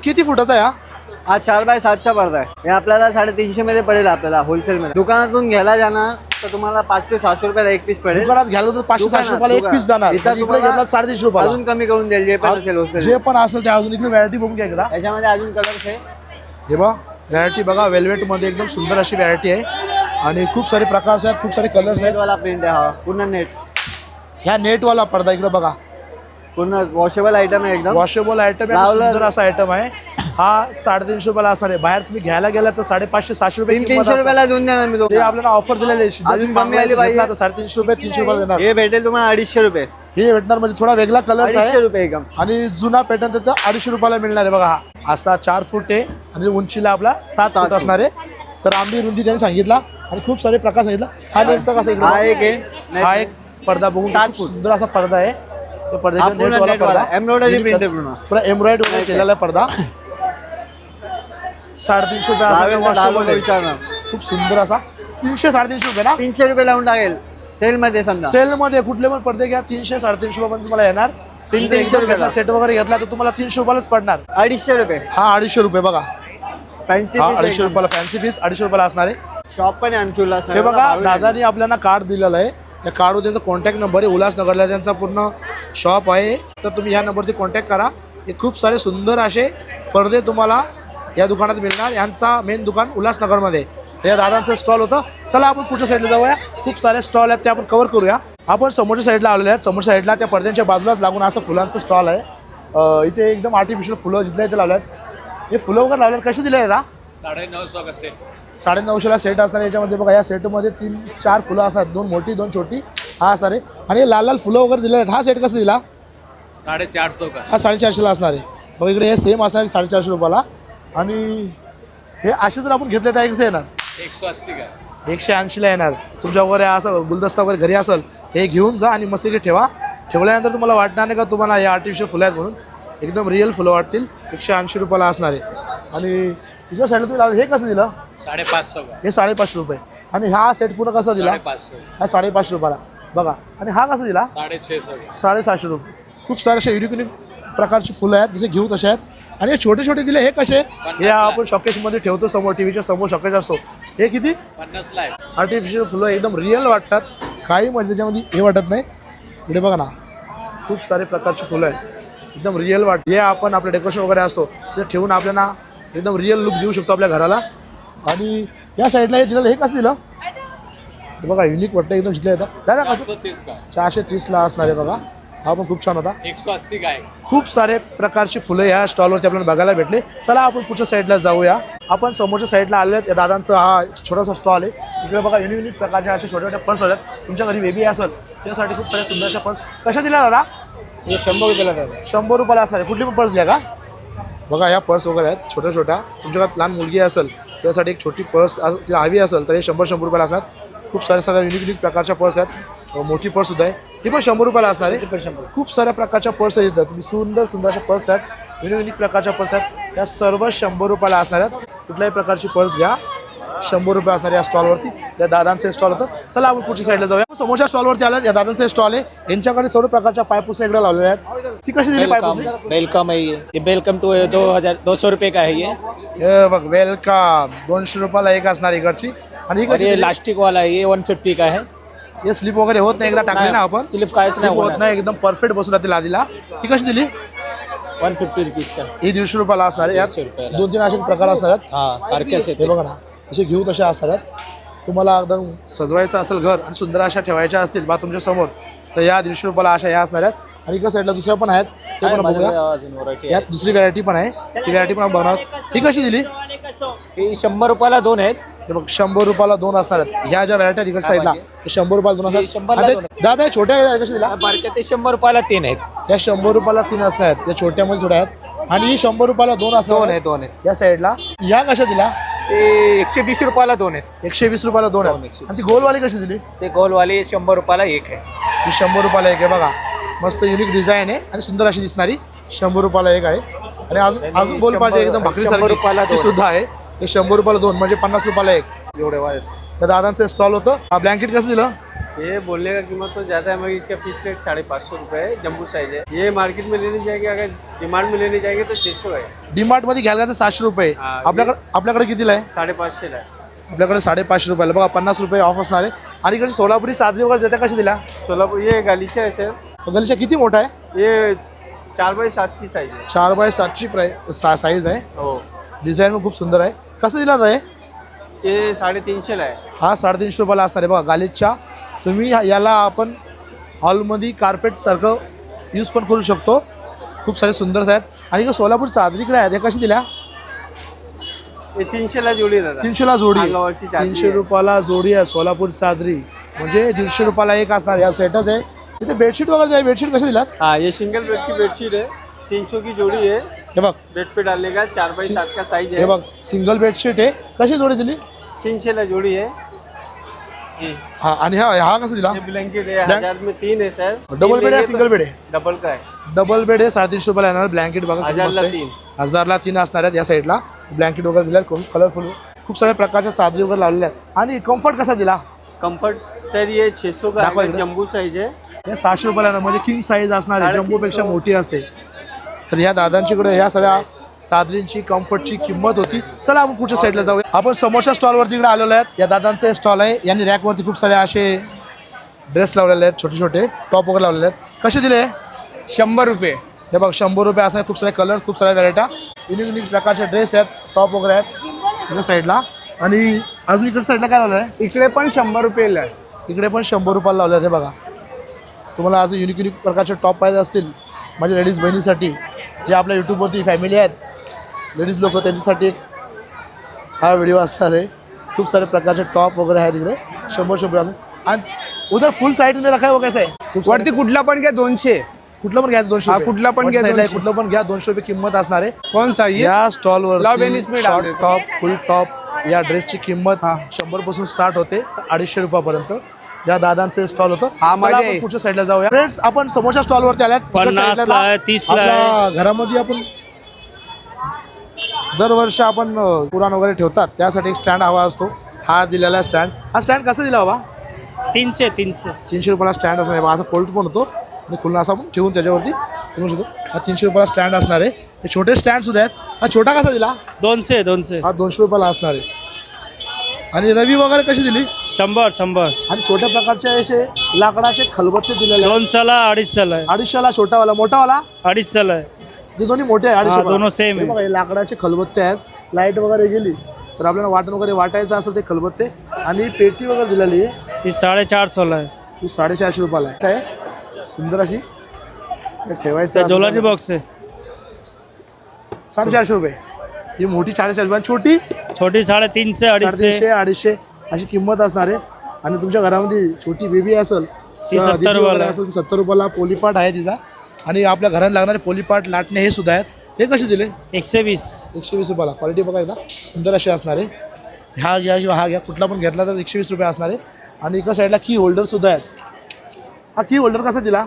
किती फुटाचा आहे हा 4x7चा पडदा आहे. हे आपल्याला 350 मध्ये पडेल. आपल्याला होलसेल मध्ये दुकानातून घ्यायला जाणार तर तुम्हाला 500 से 700 रुपयाला एक पीस पडेल. दुकानात घ्यायला तर 500-700 रुपयाला एक पीस जाणार. इथं इकडे तुम्हाला घेतला 350 रुपयाला. अजून कमी करून देईल जे पण असेल होलसेल. जे पण असेल ते अजून इकडे व्हरायटी बघून घ्या एकदा. याच्यामध्ये अजून कलर्स आहे. हे बघा व्हरायटी बघा. वेल्वेटमध्ये एकदम सुंदर अशी व्हरायटी आहे. आणि खूप सारे प्रकार आहेत. खूप सारे कलर्स आहेत. नेटवाला प्रिंट आहे. हा पूर्ण नेट. ह्या नेटवाला पडदा इकडे बघा. पूर्ण वॉशेबल आयटम आहे. एकदम वॉशेबल आयटम आहे. सुंदर असा आयटम आहे. हा 350 रुपयाला असणार आहे. बाहेर तुम्ही घ्यायला गेला तर 550-700 रुपये 300 रुपयाला देऊन देणार मी. ते आपल्याला ऑफर दिलेले आहे. अजून कमी आली पाहिजे. 350 रुपये 300 रुपये देणार. हे भेटेल तुम्हाला 250 रुपये. हे भेटणार म्हणजे थोडा वेगळा कलर 250 आहे. रुपये एकदम. आणि जुना पॅटर्न त्याचा 250 रुपयाला मिळणार आहे. बघा हा असा 4 फूट आहे. आणि उंचीला आपला 7 फूट असणार आहे. तर आंबी रुंदी त्यांनी सांगितला. आणि खूप सारे प्रकार सांगितला. हा नेटचा कसा इकडे हा एक आहे. हा एक पडदा बघून 7 खूप फूट. सुंदर असा पडदा आहे. तो पडदा एम्ब्रॉयडरी प्रिंट आहे पूर्ण. पुरा एम्ब्रॉइड वगैरे केलेला पडदा 350 रुपये असणार. विचारणार खूप सुंदर असा 300-350 रुपये ना. 300 रुपये लावून टाकेल सेल मध्ये. समजा सेल मध्ये कुठले पण पडदे घ्या 300-350 रुपये तुम्हाला येणार. 300 रुपयाला सेट वगैरे घेतला तर तुम्हाला 300 रुपयालाच पडणार. 250 रुपये. हा 250 रुपये बघा. फॅन्सी हा 250 रुपयाला फॅन्सी पीस 250 रुपयाला असणार आहे. शॉप पण आहे आमचूला. हे बघा दादानी आपल्याला कार्ड दिलेलं आहे. त्या कार्डवर त्यांचा कॉन्टॅक्ट नंबर आहे. उल्हासनगरला त्यांचा पूर्ण शॉप आहे. तर तुम्ही ह्या नंबरवरती कॉन्टॅक्ट करा. हे खूप सारे सुंदर असे पडदे तुम्हाला या दुकानात मिळणार. यांचा मेन दुकान उल्हासनगरमध्ये. या दादांचं स्टॉल होतं. चला आपण पुढच्या साईडला जाऊया. खूप सारे स्टॉल आहेत ते आपण कव्हर करूया. आपण समोरच्या साईडला आलेले आहेत. समोरच्या साईडला त्या पडद्यांच्या बाजूलाच लागून असं फुलांचं स्टॉल आहे. इथे एकदम आर्टिफिशियल फुलं जिथल्या इथे लावले आहेत. हे फुलं वगैरे लावले कसे दिले आहेत का? 950 का सेट. 950ला सेट असणार. याच्यामध्ये बघा या सेटमध्ये 3-4 फुलं असतात. 2 मोठी 2 छोटी हा असणार आहे. आणि हे लाल लाल फुलं वगैरे दिले आहेत. हा सेट कसा दिला? 450 का. हा 450ला असणार आहे. बघा इकडे हे सेम असणार आहे 450 रुपयाला. आणि हे असे जर आपण घेतले तर कसं येणार? 180 का. 180ला येणार. तुमच्या वगैरे असं गुलदस्ता वगैरे घरी असेल हे घेऊन जा आणि मस्त इकडे ठेवा. ठेवल्यानंतर तुम्हाला वाटणार नाही का तुम्हाला हे आर्टिफिशियल फुलं आहेत म्हणून. एकदम रिअल फुलं वाटतील. 180 रुपयाला असणार आहे. आणि दुसऱ्या साईडला तुम्ही लावलं हे कसं दिलं? 550 का. हे 550 रुपये. आणि हा सेट पूर्ण कसा दिला? 550. हा 550 रुपयाला. बघा आणि हा कसा दिला? 650 का. 750 रुपये. खूप सारे असे युनिक युनिक प्रकारची फुलं आहेत जसे घेऊ तसे आहेत. आणि हे छोटे छोटे दिले हे कसे? हे आपण शॉकेशमध्ये ठेवतो समोर टीव्हीच्या समोर शॉकेज असतो. हे किती? 50 ला आहे. आर्टिफिशियल फुलं एकदम रिअल वाटतात. काही म्हणजे त्याच्यामध्ये हे वाटत नाही. इकडे बघा ना खूप सारे प्रकारची फुलं आहेत एकदम रिअल वाटते. हे आपण आपलं डेकोरेशन वगैरे असतो ते ठेवून आपल्याला एकदम रिअल लुक देऊ शकतो आपल्या घराला. आणि या साईडला हे दिलं हे कसं दिलं? हे बघा युनिक वाटतं एकदम जिथलं येतं. दादा कसं? 430 का. 430ला असणार आहे बघा. हा पण खूप छान होता. 180 का आहे. खूप सारे प्रकारची फुलं या स्टॉलवरती आपल्याला बघायला भेटले. चला आपण पुढच्या साईडला जाऊया. आपण समोरच्या साईडला आले आहेत. या दादांचा हा छोटासा स्टॉल आहे. इकडे बघा युनिक युनिक प्रकारचे असे छोटे छोटे पर्स आहेत. तुमच्या घरी बेबी असेल त्यासाठी खूप सारे सुंदरशा पर्स. कशा दिला दादा? हे 100 रुपयाला दादा. 100 रुपयाला असणार आहे. कुठली पण पर्स घ्या का? बघा ह्या पर्स वगैरे आहेत छोट्या छोट्या. तुमच्या घरात लहान मुलगी असेल त्यासाठी एक छोटी पर्स तिला हवी असेल तर हे 100 रुपयाला असतात. खूप साऱ्या सगळ्या युनिक युनिक प्रकारच्या पर्स आहेत. मोठी पर्स सुद्धा आहे ही पण 100 रुपयाला असणार आहे. खूप साऱ्या प्रकारच्या पर्स आहेत. तुम्ही सुंदर सुंदर अशा पर्स आहेत. युनिक युनिक प्रकारच्या पर्स आहेत. या सर्व 100 रुपयाला असणार आहेत. कुठल्याही प्रकारची पर्स घ्या 100 रुपये असणार या स्टॉलवरती. या दादांचं स्टॉल होतं. चला आपण पुढच्या साईडला जाऊया. समोरच्या स्टॉलवरती आलं. या दादांचं स्टॉल आहे. यांच्याकडे सर्व प्रकारच्या पायपुसण्या इकडे लावलेल्या आहेत. ती कशी दिली पायपुसणी? वेलकम है ये वेलकम टू 200 रुपये का है ये. हे बघ वेलकम 200 रुपयाला एक असणार इकडची. आणि ही और कशी ये दिली? लास्टिक वाला है ये 150 का है. हे स्लिप वगैरे होत नाही. एकदा टाकले ना आपण स्लिप काहीच स्लिप नाही होत होणार. नाही. एकदम परफेक्ट बसून राहते लादीला. ही कशी दिली? 150 रुपीज का. ही 150 रुपयाला असणार आहे. 150 यात रुपयाला. 2-3 असे प्रकार असणार आहेत. हाँ सारखेच हे येते. बघा ना असे घेऊ तसे असणार आहेत. तुम्हाला एकदम सजवायचं असेल घर आणि सुंदर अशा ठेवायच्या असतील बा तुमच्या समोर तर या 150 रुपयाला अशा या असणार आहेत. आणि एका साईडला दुसऱ्या पण आहेत ते पण बघूया. व्हरायटी यात दुसरी व्हरायटी पण आहे. ती व्हरायटी पण आपण बघणार. ही कशी दिली? ही 100 रुपयाला 2 आहेत. हे बघ 100 रुपयाला 2 असणार आहेत. ह्या ज्या व्हरायटी तिकडे साईडला 100 रुपयाला 2 हे 100 ला असतात. 2 दादा हे छोट्या आहेत कशी दिला? बारक्या ते 100 रुपयाला 3 आहेत. या 100 रुपयाला 3 असणार आहेत. या छोट्यामध्ये थोड्या आहेत. आणि ही 100 रुपयाला 2 असणार 2 आहेत. आहेत 2 आहेत. या साईडला ह्या कशा दिल्या? ते 120 रुपयाला 2 आहेत. 120 रुपयाला 2 आहेत. 120. आणि ती गोलवाली कशी दिली? ते गोलवाले 100 रुपयाला 1 आहे. ही 100 रुपयाला एक आहे. बघा मस्त युनिक डिझाईन आहे आणि सुंदर अशी दिसणारी 100 रुपयाला एक आहे. आणि अजून गोल पाहिजे एकदम 100 भाकरीसारखी रुपयाला ती 2 सुद्धा आहे. हे 100 रुपयाला 2 म्हणजे 50 रुपयाला एक. एवढे वाले. त्या दादांचं स्टॉल होतं. हा ब्लँकेट कसं दिलं? ये बोलने का कीमत तो ज़्यादा है मगर इसका फिक्स रेट 550 रुपये है. जम्बू साइज है. ये मार्केट में लेने जाएंगे अगर डिमांड में लेने जाएंगे तो 600 है. डीमार्ट मध्ये घ्यायला तर 700 रुपये. हा, आपल्याकडे कितीला आहे? 550 है. आपल्याकडे 550 रुपयाला. बघा 50 रुपये ऑफ असणार आहे. आणि इकडे सोलापुरी साजरी वगैरे देता कशी दिला? सोलापुर ये गालीचा है सर. गलीचा किती मोठा आहे? ये 4x7 की साइज है. 4x7 साईज आहे. हो. डिझाईन पण खूप सुंदर आहे. कसं दिला आहे? ये 350 है. हा 350 रुपयाला असणार आहे. बघा गालीच्या तुम्ही याला आपण हॉलमध्ये कार्पेटसारखं यूज पण करू शकतो. खूप सारे सुंदर आहेत. आणि इकडे सोलापूर चादरीकडे आहेत. हे कशी दिल्या? ये 300 ला जोडी दादा. 300 ला जोडी. अंगावरची चादरी 300 रुपयाला जोडी आहे सोलापूर चादरी. म्हणजे 150 रुपयाला एक असणार. या सेटच आहे. इथे बेडशीट वगैरे आहे. बेडशीट कशी दिलात? हाँ ये सिंगल बेड की बेडशीट है. 300 की जोड़ी है. हे बघ बेड पे डालने का 4x7 का साइज हे है. बघ सिंगल बेडशीट आहे. कशी जोडी दिली? 300 ला जोड़ी है. हा आणि हा कसा दिला? ये ब्लैंकेट है 1000 में 3 है सर. डबल बेड आहे सिंगल बेड आहे? डबल का है. डबल बेड आहे 350 रुपयाला येणार. ब्लँकेट बघा 1000 ला 3. 1000ला 3 असणार आहेत. या साईडला ब्लँकेट वगैरे दिले आहेत कलरफुल. खूप साऱ्या प्रकारच्या चादरी वगैरे लावलेल्या आहेत. आणि कम्फर्ट कसा दिला? कंफर्ट सर ये 600 का दाखवा है. इकडे. जम्बू साइज है. हे 700 रुपयाला येणार. म्हणजे किंग साईज असणार आहे. 350 जम्बोपेक्षा मोठी असते. तर ह्या दादांच्याकडे ह्या सगळ्या चादरींची कम्फर्टची किंमत होती. चला आपण पुढच्या साईडला जाऊया. आपण समोरच्या स्टॉलवरती इकडे आलेलो आहेत. या दादांचे स्टॉल आहे. यांनी रॅकवरती खूप सारे असे ड्रेस लावलेले आहेत. छोटे छोटे टॉप वगैरे लावलेले आहेत. कसे दिले? 100 रुपये. हे बघ 100 रुपये असणार. खूप सारे कलर्स खूप साऱ्या व्हरायट्या युनिक युनिक प्रकारचे ड्रेस आहेत. टॉप वगैरे आहेत. इकडे साईडला आणि अजून इकडे साईडला काय लावलं आहे? इकडे पण 100 रुपयाला आहे. इकडे पण 100 रुपयाला लावले आहे बघा. तुम्हाला असं युनिक युनिक प्रकारचे टॉप पाहिजे असतील माझ्या लेडीज बहिणीसाठी, जे आपल्या यूट्यूबवरती फॅमिली आहेत लेडीज लोक, त्यांच्यासाठी हा व्हिडिओ असणार आहे. खूप सारे प्रकारचे टॉप वगैरे आहेत इकडे 100 आणि उधर फुल साईड में रखा है वो कैसा है? खूप वरती कुठला पण घ्या 200. कुठलं पण घ्या 200 हा, रुपये. कुठला पण वरच्या घ्या साईडला आहे, 200. कुठलं पण घ्या 200 रुपये किंमत असणार आहे. कौन चाहिए? या स्टॉलवर लाव बेनिस में डाल देतो. टॉप फुल टॉप या ड्रेसची किंमत 100 पासून स्टार्ट होते 250 रुपयापर्यंत. या दादांचे स्टॉल होतं. हा, चला मजा आपण आहे. पुढच्या साईडला जाऊया. फ्रेंड्स, आपण समोरच्या स्टॉलवरती आल्यात. इकडच्या 50 साईडला ला आहे, 30 ला आहे. आपल्या घरामध्ये आपण दरवर्षी आपण पुराण वगैरे ठेवतात, त्यासाठी एक स्टँड हवा असतो. हा दिलेला स्टँड. हा स्टँड कसा दिला बाबा? 300 300 रुपयाला स्टँड असणार आहे. असा फोल्ड पण होतो आणि खुलना असा पण ठेवून त्याच्यावरती ठेवू शकतो. हा 300 रुपयाला स्टँड असणार आहे. हे छोटे स्टँड सुद्धा आहेत. हा छोटा कसा दिला? 200 हा 200 रुपयाला असणार आहे. आणि रवी वगैरे कशी दिली? 100 आणि छोट्या प्रकारचे असे लाकडाचे खलबत्ते दिलेले आहेत. 200 ला 250 ला 250ला छोटावाला, मोठावाला 250 ला ते दोन्ही मोठे आहे. 250 दोनों सेम हे आहे. बघा, हे लाकडाचे खलबत्ते आहेत. लाईट वगैरे गेली तर आपल्याला वाटण वगैरे वाटायचं असेल ते खलबत्ते. आणि पेटी वगैरे दिलेली आहे. ती 450 ला आहे. ती 450 रुपयाला आहे. काय सुंदर अशी हे ठेवायचं असेल डोलाची तर बॉक्स आहे. 450 रुपये. ही मोठी 450 रुपये, छोटी छोटी 350 250 250 अशी किंमत असणार आहे. आणि तुमच्या घरामध्ये छोटी बेबी असेल ती किंवा 70 दीदी वगैरे रुपयाला. असेल तर 70 रुपयाला पोलीपाट आहे तिचा. आणि आपल्या घरात लागणारे पोलीपाट लाटणे हे सुद्धा आहेत. हे कसे दिले? 120 120 रुपयाला. क्वालिटी बघा एकदा सुंदर अशी असणार आहे. हा घ्या किंवा हा घ्या, कुठला पण घेतला तर 120 रुपये असणार आहे. आणि एका साईडला की होल्डर सुद्धा आहेत. हा की होल्डर कसा दिला?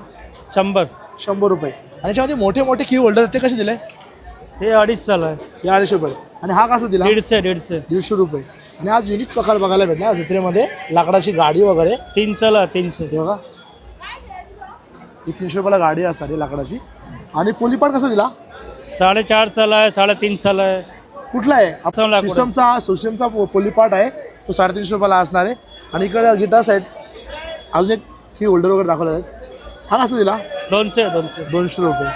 100 रुपये. आणि याच्यामध्ये मोठे मोठे की होल्डर आहेत, ते कसे दिले? ते 250 ला आहे. हे 250 रुपये. आणि हा कसा दिला? 150 150 रुपये. आणि आज युनिक प्रकार बघायला भेटला जत्रेमध्ये, लाकडाची गाडी वगैरे. 300 ला 300 हे बघा, ही 300 रुपयाला गाडी असणार आहे लाकडाची. आणि पोलीपाट कसा दिला? 450 ला आहे, 350 ला आहे. कुठला आहे? असं लाकूड आहे. सोशियमचा पोलीपाट आहे, तो 350 रुपयाला असणार आहे. आणि इकडे गिटार साईड अजून एक की होल्डर वगैरे दाखवले आहेत. हा कसा दिला? 200 200 रुपये.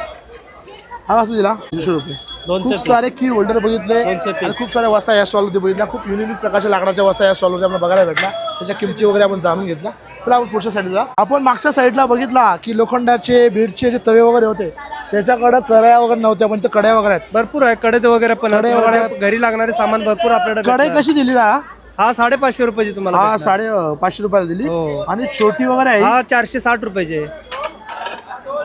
हा कसा दिला? 200 रुपये. 200 खूप सारे की होल्डर बघितले 230. आणि खूप साऱ्या वस्ता या स्टॉलमध्ये बघितल्या. खूप युनिक प्रकारच्या लाकडाच्या वस्ता या स्टॉलमध्ये आपल्याला बघायला भेटला. त्याच्या किमती वगैरे आपण जाणून घेतला. चला आपण पुढच्या साईडला जा. आपण मागच्या साईडला बघितला की लोखंडाचे बीडचे जे तवे वगैरे होते, त्याच्याकडे कड्या वगैरे नव्हत्या, पण ते कड्या वगैरे आहेत. भरपूर आहे कडे वगैरे पण कडे वगैरे आहेत. घरी लागणारे सामान भरपूर आपल्याकडे कढई भेटणार. कशी दिली? हा 550 रुपयाची तुम्हाला हा भेटणार. 550 रुपयाला दिली. हो. आणि छोटी वगैरे आहे. हा 460 रुपयाचे.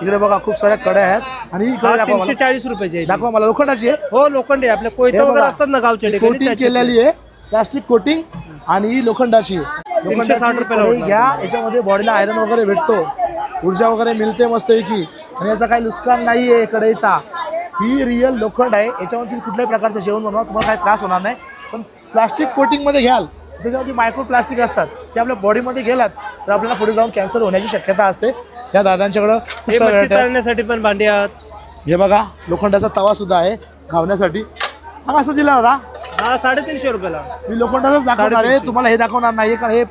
इकडे बघा खूप साऱ्या कड्या आहेत. आणि हा इकडे दाखवा मला. 340 रुपयाचे आहे. दाखवा मला. लोखंडाची आहे. हो लोखंडी आपल्या कोयते हे वगैरे बघा, असतात ना गावच्या ठिकाणी कोटिंग त्याचे. केलेली आहे, प्लास्टिक कोटिंग. आणि ही लोखंडाची आहे. 360 रुपयाला कढई भेटणार. घ्या. याच्यामध्ये बॉडीला आयरन वगैरे भेटतो, ऊर्जा वगैरे मिळते मस्तपैकी. आणि याचा काही नुकसान नाही आहे कढईचा. ही रिअल लोखंड आहे. याच्यामध्ये कुठल्याही प्रकारचं जेवण बनवा, तुम्हाला काही त्रास होणार नाही. पण प्लास्टिक कोटिंगमध्ये घ्याल, त्याच्यामध्ये मायक्रो प्लास्टिक असतात, ते आपल्या बॉडीमध्ये गेलात तर आपल्याला पुढे जाऊन कॅन्सर होण्याची शक्यता असते. या दादांच्याकडं खूप हे साऱ्या मच्छी variety आहेत. तळण्यासाठी पण भांडी आहेत. हे बघा, लोखंडाचा तवा सुद्धा आहे घावण्यासाठी. हा कसं दिला दादा? हा 350 रुपयाला. मी लोखंडाचाच दाखवणार आहे, 350. तुम्हाला हे दाखवणार नाही. कारण हे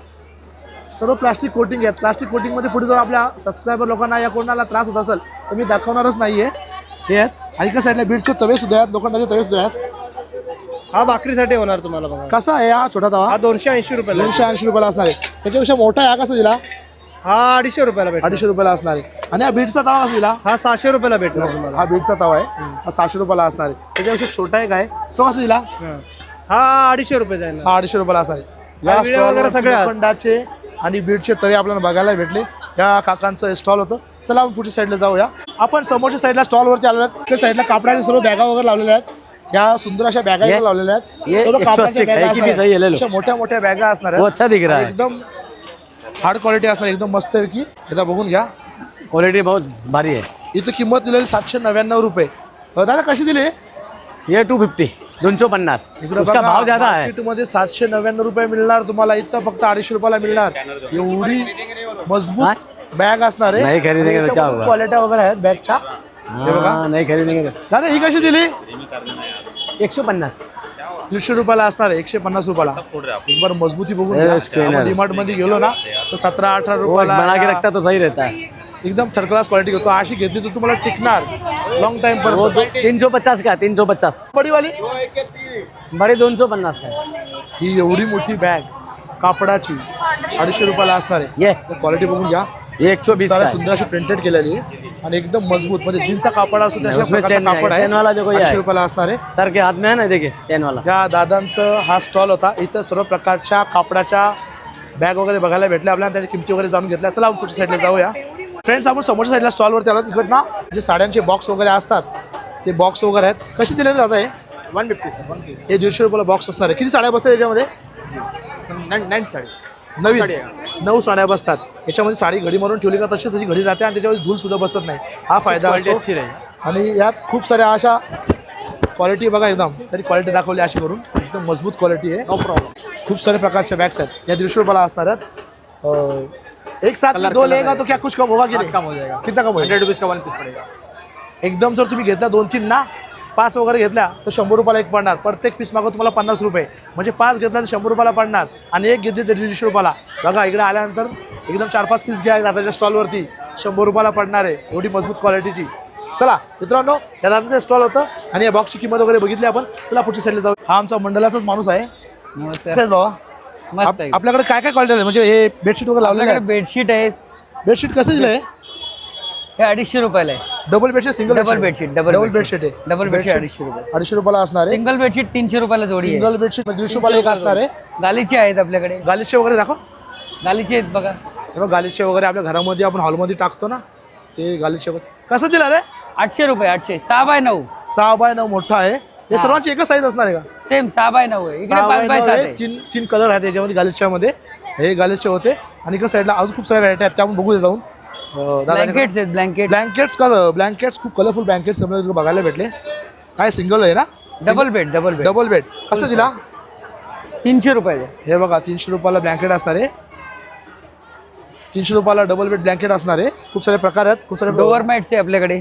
सर्व प्लास्टिक कोटिंग आहेत. प्लास्टिक कोटिंगमध्ये पुढे जाऊन आपल्या सबस्क्रायबर लोकांना या कोणाला त्रास होत असेल तर मी दाखवणारच नाही आहे. हे आहेत. आणि एका साईडला बीडचे तवे सुद्धा आहेत, लोखंडाचे तवे सुद्धा आहेत. हा भाकरीसाठी होणार तुम्हाला बघा. कसा आहे हा छोटा तवा? हा 280 रुपयाला. 280 रुपयाला असणार आहे. त्याच्यापेक्षा मोठा आहे. हा कसा दिला? हा 250 रुपयाला भेटणार. 250 रुपयाला असणार आहे. आणि हा बीडचा तवा कसा दिला? हा 600 रुपयाला भेटणार तुम्हाला. हा बीडचा तवा आहे, हा 600 रुपयाला असणार आहे. त्याच्यापेक्षा छोटा एक आहे, तो कसा दिला? हा 250 रुपये जाईल. हा 250 रुपयाला असणार आहे. हा, या विळे वगैरे स्टॉलवर सगळे आहेत. लोखंडाचे आणि बीडचे तवे आपल्याला बघायला भेटले. या काकांचं स्टॉल होतं. चला आपण पुढच्या साईडला जाऊया. आपण समोरच्या साईडला स्टॉलवरती आलेलो आहेत. त्या साईडला कापडाच्या सर्व बॅगा वगैरे लावलेल्या आहेत. या सुंदर अशा बॅगा इकडे लावलेल्या आहेत. सर्व कापडाच्या बॅगा असणार आहेत. अशा मोठ्या मोठ्या बॅगा असणार आहेत. अच्छा दिख रहा है. एकदम हार्ड क्वालिटी असणार, एकदम मस्त पैकी. एकदा बघून घ्या. क्वालिटी बहुत भारी है. इथं किंमत दिलेली 799 रुपये. दादा कशी दिली? ये 250 250 इकडे उसका भाव ज्यादा है. मार्केटमध्ये 799 रुपये मिळणार तुम्हाला, इथं फक्त 250 रुपयाला मिळणार. एवढी मजबूत बॅग असणार आहे. नाही खरेदींगे तर क्या होगा? क्वालिटी वगैरे आहेत बॅगच्या. हे बघा. हाँ, नहीं खरीदेंगे तो दादा ही कशी दिली? 150. 150 रुपयाला असणार आहे. 150 रुपयाला. एक बार मजबूती बघून ए, स्क्रीनर. डीमार्ट मध्ये गेलो ना तर 17-18 वो रुपयाला बना के रखता तो सही रहता है. एकदम थर्ड क्लास क्वालिटी घेतो. अशी घेतली तर तुम्हाला टिकणार लॉंग टाइम वो पर्यंत. 350 का 350. बडी वाली बड़े 250 का. ही एवढी मोठी बॅग कापडाची 250 रुपयाला असणार आहे. क्वालिटी बघून घ्या. 120 सारा सुंदर अशी प्रिंटेड केलेली आहे आणि एकदम मजबूत म्हणजे जीनचा कापड असतो त्याच्या प्रकारचा कापड आहे. 250 रुपयाला असणार आहे. सर के हाथ में है ना देखिए चैन वाला. या दादांचं हा स्टॉल होता. इथं सर्व प्रकारच्या कापडाच्या बॅग वगैरे बघायला भेटल्या आपल्याला. त्याच्या किमती वगैरे जाणून घेतल्या. चला आपण पुढच्या साईडला जाऊया. फ्रेंड्स आपण समोरच्या साईडला स्टॉलवरती आलो. तिकडं ना जे साड्यांचे बॉक्स वगैरे असतात ते बॉक्स वगैरे आहेत. कसे दिलेले दादा हे 150 सर 1 पीस हे 150 रुपयाला बॉक्स असणार आहे. किती साड्या बसतात याच्यामध्ये? 9 साड़ी नवीन 9 साड्या बसतात. याच्यामध्ये साडी घडी मारून ठेवली का तशी घडी राहते आणि त्याच्यामध्ये धूल सुद्धा बसत नाही. हा फायदा क्वालिटी असतो. अच्छी रही. आणि यात खूप साऱ्या अशा क्वालिटी बघा एकदम तरी क्वालिटी दाखवली अशी करून एकदम मजबूत क्वालिटी आहे. No problem. खूप सारे प्रकारच्या बॅग्स आहेत. या 150 रुपयाला असणार आहेत. एक साथ कलर दो कलर लेगा तो क्या कुछ कम होगा की नहीं? कम हो जाएगा. कितना कम होगा? 100 रुपीस का 1 पीस पड़ेगा. एकदम जर तुम्ही घेतला 2-3 ना 5 वगैरे घेतल्या तर 100 रुपयाला एक पडणार. प्रत्येक पीस मागं तुम्हाला 50 रुपये म्हणजे 5 घेतला तर 100 रुपयाला पडणार आणि एक घेतली तर 150 रुपयाला. बघा इकडे आल्यानंतर एकदम 4-5 पीस घ्या दादाच्या स्टॉलवरती 100 रुपयाला पडणार आहे. एवढी मजबूत क्वालिटीची. चला मित्रांनो या दादाचं स्टॉल होतं आणि या बॉक्सची किंमत वगैरे बघितली आपण. चला पुढच्या साईडला जाऊ. हा आमचा मंडळाचाच माणूस आहे. नमस्कार. बाबा मस्त आहे. आपल्याकडे काय काय क्वालिटी आहे म्हणजे हे बेडशीट वगैरे लावलेलं आहे. बेडशीट आहे. बेडशीट कसं दिलं आहे? हे 250 रुपयाला आहे. Double bedsheet single double bedsheet double bedsheet आहे. डबल बेडशीट 250 रुपये. 250 रुपयाला असणार आहे. सिंगल बेडशीट 300 रुपयाला जोडी आहे. सिंगल बेडशीट 250 रुपयाला एक असणार आहे. गालीचे आहेत आपल्याकडे. गालीचे वगैरे दाखव. गालीचे आहेत बघा. गालीचे वगैरे आपल्या घरामध्ये आपण हॉलमध्ये टाकतो ना ते गालीचे वगैरे. कसं दिलं रे? 800 रुपये. 800 6x9. 6x9 मोठा आहे. हे सर्वांची एकच साईज असणार आहे का? सेम 6x9 आहे. इकडे 5x7 आहे. तीन कलर आहेत याच्यामध्ये गालीच्यामध्ये. हे गालीचे होते आणि इकडे साईडला अजून खूप साऱ्या व्हरायटी आहेत त्या आपण बघू जाऊन. ब्लँकेट्स आहेत. ब्लँकेट्स खूप कलरफुल ब्लँकेट्स आपल्याला बघायला भेटले. काय सिंगल आहे ना? Double bed. Double bed. Double bed. कसं दिला? 300 रुपये. हे बघा 300 रुपयाला ब्लँकेट असणार आहे. 300 रुपयाला डबल बेड ब्लँकेट असणार आहे. खूप सारे प्रकार आहेत. खूप सारे डोअर मॅट्स आहे आपल्याकडे.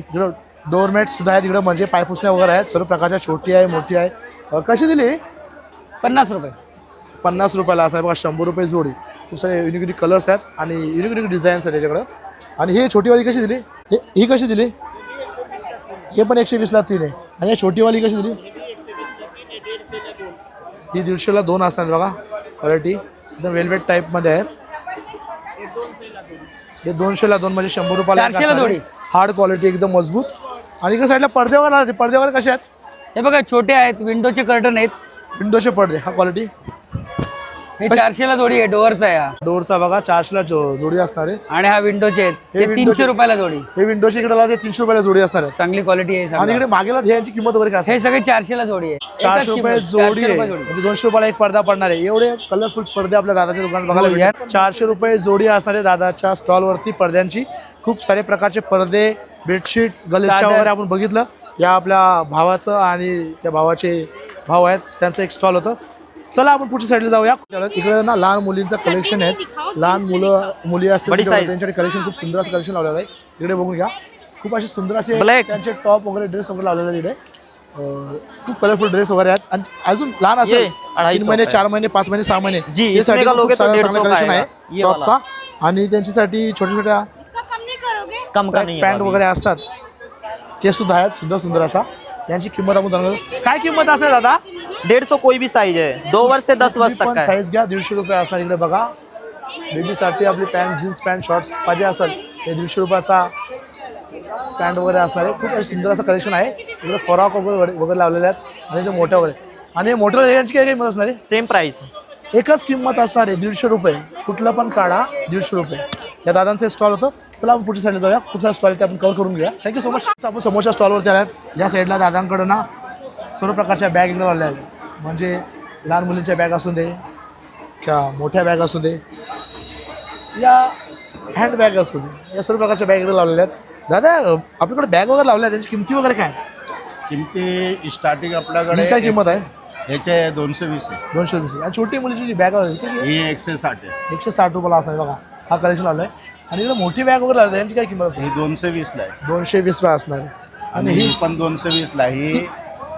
डोअरमॅट सुद्धा आहेत इकडे म्हणजे पायपुसण्या वगैरे आहेत. सर्व प्रकारच्या छोटी आहे मोठी आहे. कशी दिली? 50 रुपये. 50 रुपयाला असणार बघा. 100 रुपये जोडी. खूप सारे युनिक कलर्स आहेत आणि युनिक डिझाईन्स आहेत त्याच्याकडं. आणि ही छोटीवाली कशी दिली? ही कशी दिली? हे पण 120ला 3 आहे. आणि ही छोटीवाली कशी दिली? ही 150ला 2 असणार बघा. क्वालिटी एकदम वेलवेट टाईपमध्ये आहे. हे 200ला 2 म्हणजे 100 रुपयाला 400ला जोडी. हार्ड क्वालिटी एकदम मजबूत. आणि इकडे साईडला पडदे वगैरे कसे आहेत? हे बघा छोटे आहेत. विंडोचे कर्टन आहेत. विंडोचे पडदे. हा क्वालिटी हे 400ला जोडी आहे. डोअरचा आहे हा. डोअरचा बघा 400ला जोडी असणार आहे. आणि हा विंडोचे आहेत. ते 300 रुपयाला जोडी. हे विंडोची इकडे लावते 300 रुपयाला जोडी असणार आहे. चांगली क्वालिटी आहे. आणि इकडे मागेला यांची किंमत वगैरे काय? हे सगळे 400ला जोडी आहे. 400 रुपये जोडी आहे. म्हणजे 200 रुपयाला एक पडदा पडणार आहे. एवढे कलरफुल पडदे आपल्या दादाच्या दुकानात बघायला भेटतात. 400 रुपये जोडी असणार आहे दादाच्या स्टॉलवरती पडद्यांची. खूप सारे प्रकारचे पडदे बेडशीट्स गलिच्च्या वगैरे आपण बघितलं. या आपल्या भावाचं आणि त्या भावाचे भाव आहेत त्यांचं एक स्टॉल होतं. चला आपण पुढच्या साईडला जाऊया. इकडे ना लहान मुलींचं कलेक्शन आहे. लहान मुली असतील त्यांच्याकडे कलेक्शन खूप सुंदर असं कलेक्शन लावलेलं आहे. इकडे बघून घ्या. खूप असे सुंदर असे त्यांचे टॉप वगैरे ड्रेस वगैरे लावलेले आहेत. इकडे खूप कलरफुल ड्रेस वगैरे आहेत. आणि अजून लहान असेल 3 महिने 4 महिने 5 महिने 6 महिने कलेक्शन आहे टॉपचा. आणि त्यांच्यासाठी छोट्या छोट्या पॅन्ट वगैरे असतात ते सुद्धा आहेत सुंदर सुंदर अशा. यांची किंमत आपण जाणून काय किंमत असते दादा? 150 कोई भी साइज है. 2 वर्ष से 10 वर्ष तक का है. साईज घ्या 150 रुपये असणार. इकडे बघा बेबीसाठी आपली पॅन्ट जीन्स पॅन्ट शॉर्ट्स पाहिजे असेल हे 150 रुपयाचा पॅन्ट वगैरे असणार आहे. खूप सुंदर असं कलेक्शन आहे. इकडे फॉरॉक वगैरे लावलेले आहेत आणि ते मोठ्या वगैरे. आणि मोठ्या यांची काय किंमत असणार आहे? Same price. एकच किंमत असणार आहे 150 रुपये. कुठलं पण काढा 150 रुपये. या दादांचं स्टॉल होतं. चला आपण पुढच्या साईडला जाऊया. खूप सारे स्टॉल ते आपण कव्हर करून घेऊया. Thank you so much. आपण समोरच्या स्टॉलवरती आल्यात. या साईडला दादांकडं ना सर्व प्रकारच्या बॅग इकडे लावल्या आहेत. म्हणजे लहान मुलींच्या बॅग असू दे किंवा मोठ्या बॅग असू दे या हँडबॅग असू दे या सर्व प्रकारच्या बॅग इकडे लावलेल्या आहेत. दादा आपल्याकडे बॅग वगैरे लावल्या त्यांची किमती वगैरे काय? किमती स्टार्टिंग आपल्याकडे काय किंमत आहे? ह्याचे 220 आहे. 220. आणि छोटी मुलीची जी बॅग आहे ही 160 आहे. 160 रुपयाला असणार बघा. हा कलेक्शन लावला आहे. आणि इकडे मोठी बॅग वगैरे लावली यांची काय किंमत असते? ही 220ला आहे. 220ला असणार आहे. आणि ही पण 220ला. ही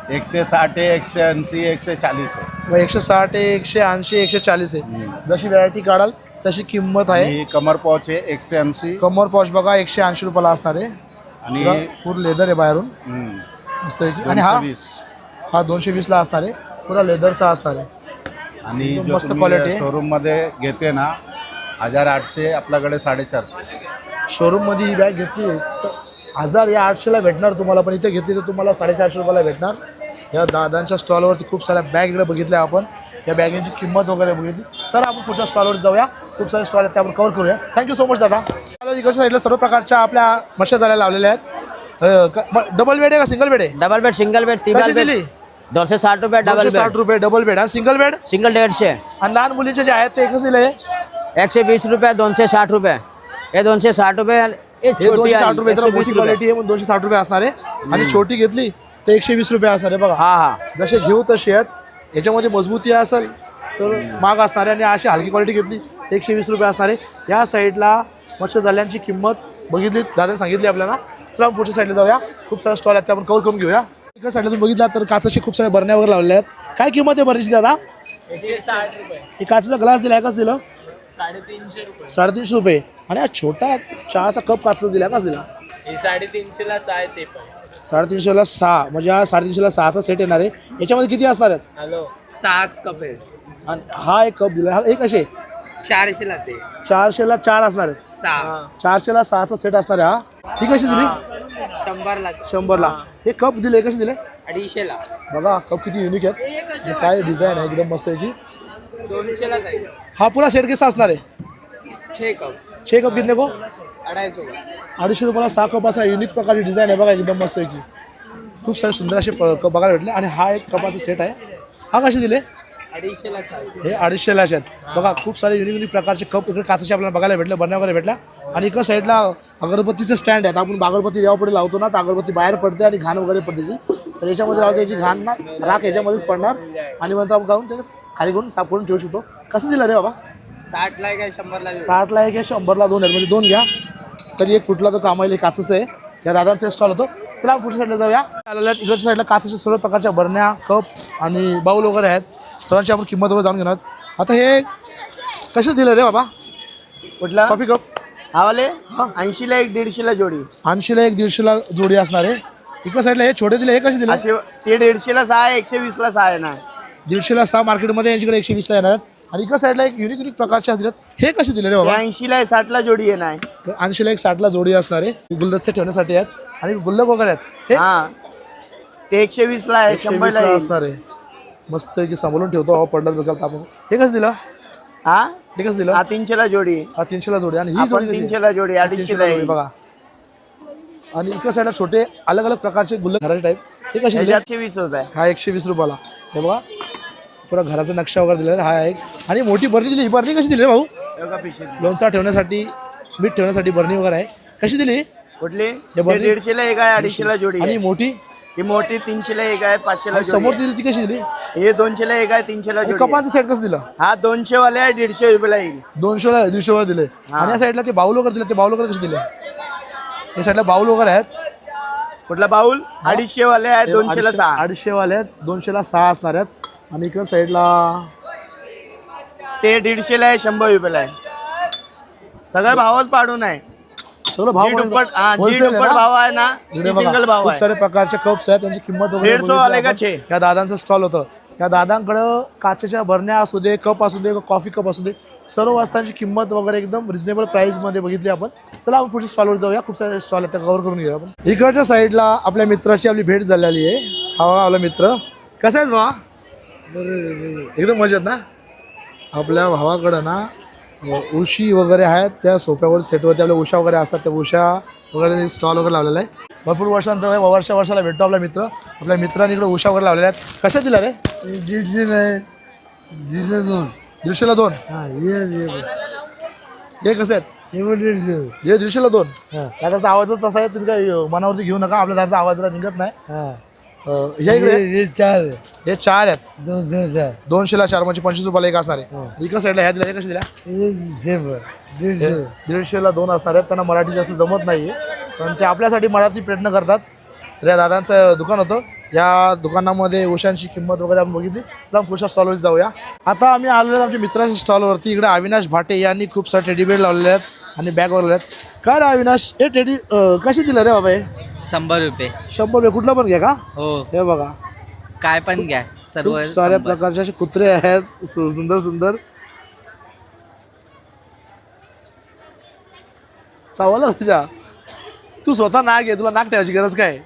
160 आहे 180 140 आहे. 160 आहे 180 140 आहे. जशी व्हरायटी काढाल तशी किंमत आहे. ही कमर पॉच आहे 180. कमर पॉच बघा 180 रुपयाला असणार आहे. आणि पूर्ण लेदर आहे बाहेरून मस्त. आणि हा 220ला असणार आहे. पुरा लेदरचा असणार आहे. आणि एकदम जो मस्त तुम्ही quality आहे. शोरूममध्ये घेते ना 1800 आपल्याकडे 450. शोरूममध्ये ही बॅग घेतली तर 1000 या 800ला भेटणार तुम्हाला, पण इथे घेतली तर तुम्हाला 450 रुपयाला भेटणार. या दादांच्या स्टॉलवरती खूप साऱ्या बॅग इकडे बघितल्या आपण, या बॅगेंची किंमत वगैरे बघितली. चला आपण पुढच्या स्टॉलवर जाऊया, खूप सारे स्टॉल आहेत ते आपण कव्हर करूया. थँक्यू सो मच दादा. इकडच्या साईडला सर्व प्रकारच्या आपल्या मशा झाल्या लावलेल्या आहेत. डबल बेड आहे का सिंगल बेड आहे? डबल बेड, सिंगल बेड, कशी ट्रिपल बेड दिली? 260 रुपये डबल 60 बेड, रुपये डबल बेड आणि सिंगल बेड सिंगल 150, आणि लहान मुलींचे जे आहेत ते एकच दिले. 120 रुपये, 260 रुपये, हे 260 रुपये, हे हे छोटी 260 रुपये, तर 120 मोठी रुपये. क्वालिटी आहे म्हणून 260 रुपये असणार आहे. आणि छोटी घेतली तर 120 रुपये असणार आहे. बघा हा हा, जसे घेऊ तसे आहेत. याच्यामध्ये मजबूती असेल तर महाग असणार आहे, आणि अशी हलकी क्वालिटी घेतली 120 रुपये असणार आहे. या साईडला मच्छर जाल्यांची किंमत बघितली, दादाने सांगितली आपल्याला. चला आपण पुढच्या साईडला जाऊया, खूप सारे स्टॉल आहेत ते आपण कव्हर करून घेऊया. एका साईडला तुम्ही बघितला तर काचाची खूप साऱ्या बरण्या वगैरे लावलेल्या आहेत. काय किंमत आहे बरणीची दादा? 160 रुपये. हे काचेचा ग्लास दिला, एकच दिलं 350 रुपये. 350 रुपये. आणि हा छोटा चहाचा कप काचेचा दिला, एकच दिला हे 350 लाच आहे ते पण. 350ला 6, म्हणजे हा 350ला 6चा सेट येणार आहे. याच्यामध्ये किती असणार आहेत? हॅलो 6 कप आहे. आणि हा एक कप दिला, हा एक कसे 400 ला ते 400ला 4 असणार आहेत. 6. 400ला 6चा सेट असणार आहे. हा ही कशी दिली? 100 ला 100ला. हे कप दिले, कसे दिले? 250 ला. बघा कप किती युनिक आहेत, आणि काय डिझाईन आहे, एकदम मस्त आहे की. 200 ला जाईल. हा पुरा सेट कसा असणार आहे? 6 कप 6 कप कितने को? 250 का. 250 रुपयाला 6 कप असणार. युनिक प्रकारची डिझाईन आहे बघा, एकदम मस्त आहे की. खूप सारे सुंदर असे कप बघायला भेटले. आणि हा एक कपाचा सेट आहे. हा कसे दिले? 250 ला चालेल. हे 250ला आहेत. बघा खूप सारे युनिक प्रकारचे कप इकडे काचाचे आपल्याला बघायला भेटले, बरण्या वगैरे भेटल्या. आणि इकडं साईडला अगरबत्तीचं स्टँड आहे. आपण अगरबत्ती जेव्हा पुढे लावतो ना, तर अगरबत्ती बाहेर पडते आणि घाण वगैरे पडते. तर याच्यामध्ये लावते, याची घाण ना राख याच्यामध्येच पडणार, आणि नंतर आपण काढून ते खाली करून साफ करून ठेवू शकतो. कसं दिलं रे बाबा? 60 ला काय 100 ला 60ला एक आहे, 100ला 2 आहेत, म्हणजे 2 घ्या तरी एक फुटला तर कामाला. काचचं आहे, या दादांचा स्टॉल होतो. चला पुढच्या साईडला जाऊया. इकडच्या साईडला काचेच्या सर्व प्रकारच्या बरण्या, कप आणि बाऊल वगैरे आहेत. सर्वांची आपण किंमत वगैरे जाणून घेणार. आता हे कसे दिलं रे बाबा? कुठला कॉफी कप हा वाले 80ला 1, 150ला जोडी. 80ला 1, 150ला जोडी असणार आहे. इकडच्या साईडला हे छोटे दिले, हे कसे दिले? असे ते 150ला 6 आहे, 120ला 6 आहे ना. 150ला 6 मार्केटमध्ये, यांच्याकडे 120ला येणार आहेत. आणि इकडच्या साईडला एक युनिक प्रकारचे दिलेत. हे कसे दिले रे बाबा? 80ला 60ला जोडी आहे ना. 80ला 1, 60ला जोडी असणार आहे. गुलदस्ते ठेवण्यासाठी आहेत, आणि गुल्लक वगैरे आहेत. हे हा ते 120ला आहे, 100ला 120ला असणार आहे. मस्त की सांभाळून ठेवतो पडलं बघाल आपण. हे कसं दिलं? हा हे कसं दिलं? हा 300ला जोडी. हा 300ला जोडी. आणि ही आपण जोडी कशी? 300ला जोडी, 250ला आहे. बघा. आणि इकडच्या साईडला छोटे अलग अलग प्रकारचे गुल्लक घराचे टाईप, हे कसे दिले? 120 रुपये. हा 120 रुपयाला. हे बघा पुरा घराचा नक्षा वगैरे दिलेला हा एक. आणि मोठी बरणी दिली. ही बरणी कशी दिली रे भाऊ? लोणचा ठेवण्यासाठी, मीठ ठेवण्यासाठी बरणी वगैरे आहे. कशी दिली? कुठली? हे बरणी? 150ला 1 आहे, 250ला जोडी आणि आहे. मोठी ही मोठी 300ला 1 आहे, 500ला आणि जोडी समोर आहे. दिली ती कशी दिली? हे 200ला 1 आहे, 300ला आणि जोडी आहे. कपांचं सेट कसं दिलं? हा 200 वाले आहे, 150 रुपयाला येईल. 200ला 150 वर दिले. आणि या साईडला ते बाऊल वगैरे दिले, ते बाऊल वगैरे कसे दिले? या साईडला बाऊल वगैरे आहेत. कुठला बाऊल? 250 वाले आहे, 200ला 6. 250 वाले आहेत, 200ला 6 असणार आहेत. आणि इकडं साईडला ते 150ला आहे, 100 रुपयाला आहे. सगळं भावच पाडून आहे. सगळं भाव जी दुप्पट wholesale आहे ना? भाव आहे ना, इकडे बघा, सिंगल भाव खूप आहे. सारे प्रकारचे कप्स आहेत, त्यांची किंमत वगैरे 150 वाले बघितली का आपण. 6? या दादांचं स्टॉल होतं. या दादांकडं काचेच्या बरण्या असू दे, कप असू दे, कॉफी कप असू दे, सर्व वस्तूंची किंमत वगैरे एकदम रिजनेबल प्राईसमध्ये बघितली आपण. चला आपण पुढच्या स्टॉलवर जाऊया. खूप सारे स्टॉल आहेत, कव्हर करून घेऊया आपण. इकडच्या साईडला आपल्या मित्राची आपली भेट झालेली आहे. हा आपला मित्र कसा आहे बा? एकदम मजेत ना. आपल्या भावाकडं ना उशी वगैरे आहेत, त्या सोफ्यावर सेटवरती आपल्या उशा वगैरे असतात, त्या उशा वगैरे स्टॉल वगैरे लावलेला आहे. भरपूर वर्षानंतर वर्षाला भेटतो आपला मित्र. आपल्या मित्रांनी इकडे उशा वगैरे लावलेल्या आहेत. कशा दिला रे? 150ला 2. हे कसे आहेत? हे 150ला 2. त्याचा आवाजच असा आहे, तुम्ही काही मनावरती घेऊ नका. आपल्या दादाचा आवाज जरा निघत नाही. ह्या इकडे हे 4 आहेत. 200ला 4 म्हणजे 25 रुपयाला एक असणार आहे. इकडे साईडला ह्या दिल्या, कशा दिल्या? 150ला 2 असणार आहेत. त्यांना मराठी जास्त जमत नाही, पण ते आपल्यासाठी मराठी प्रयत्न करतात. तर या दादांचं दुकान होतं. या दुकानामध्ये उशांची किंमत वगैरे आपण बघितली. चला पुढच्या स्टॉलवरती जाऊया. आता आम्ही आलेलो आमच्या मित्राच्या स्टॉलवरती. इकडे अविनाश भाटे यांनी खूप सारे टेडी बेड लावलेले आहेत आणि बॅग वगैरे आहेत. काय रे अविनाश, हे टेडी कशी दिलं रे बाबा? हे 100 रुपये. 100 रुपये. कुठला पण घ्या का? हो, हे बघा, काय पण घ्या, सर्व खूप साऱ्या प्रकारचे असे कुत्रे आहेत सुंदर सुंदर. चावलं तुझ्या, तू स्वतः नाक घे, तुला नाक ठेवायची गरज काय?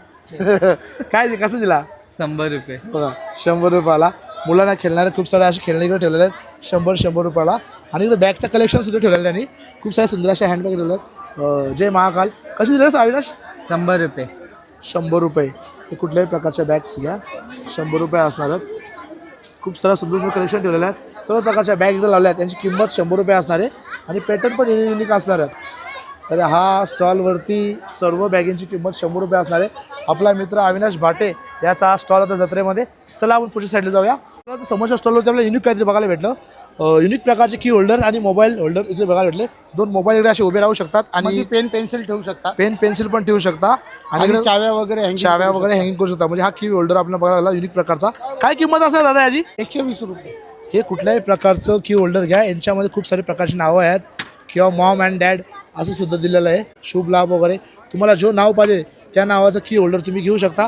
काय कसं दिला? 100 रुपये. बघा 100 रुपयाला. मुलांना खेळणारे खूप सारे असे खेळणे इकडे ठेवलेले आहेत 100 रुपयाला. आणि इकडे बॅगचं कलेक्शन सुद्धा ठेवलेलं त्यांनी. खूप सारे सुंदर असे हँडबॅग ठेवले आहेत. जय महाकाल. कशी दिले अविनाश? 100 रुपये. 100 रुपये. हे कुठल्याही प्रकारच्या बॅग्स घ्या 100 रुपये असणार आहेत. खूप सारा सुंदर सुंदर कलेक्शन ठेवलेलं आहे. सर्व प्रकारच्या बॅग इकडे लावल्या आहेत. त्यांची किंमत 100 रुपये असणार आहे आणि पॅटर्न पण युनिक असणार आहेत. तर हा स्टॉलवरती सर्व बॅगींची किंमत 100 रुपये असणार आहे. आपला मित्र अविनाश भाटे याचा हा स्टॉल होता जत्रेमध्ये. चला आपण पुढच्या साईडला जाऊया. समोरच्या स्टॉलवरती आपल्याला युनिक काहीतरी बघायला भेटलं. युनिक प्रकारचे की होल्डर आणि मोबाईल होल्डर इकडे बघायला भेटले. 2 मोबाईल इकडे असे उभे राहू शकतात आणि पेन पेन्सिल ठेवू शकता, पेन पेन्सिल पण ठेवू शकता आणि इकडे चाव्या वगैरे हँगिंग करू शकता. म्हणजे हा की होल्डर आपल्याला बघायला लागला युनिक प्रकारचा. काय किंमत असेल दादा याची? 120 रुपये. हे कुठल्याही प्रकारचं की होल्डर घ्या. यांच्यामध्ये खूप सारे प्रकारची नावं आहेत किंवा मॉम अँड डॅड असं सुद्धा दिलेलं आहे. शुभ लाभ वगैरे तुम्हाला जो नाव पाहिजे त्या नावाचं की होल्डर तुम्ही घेऊ शकता.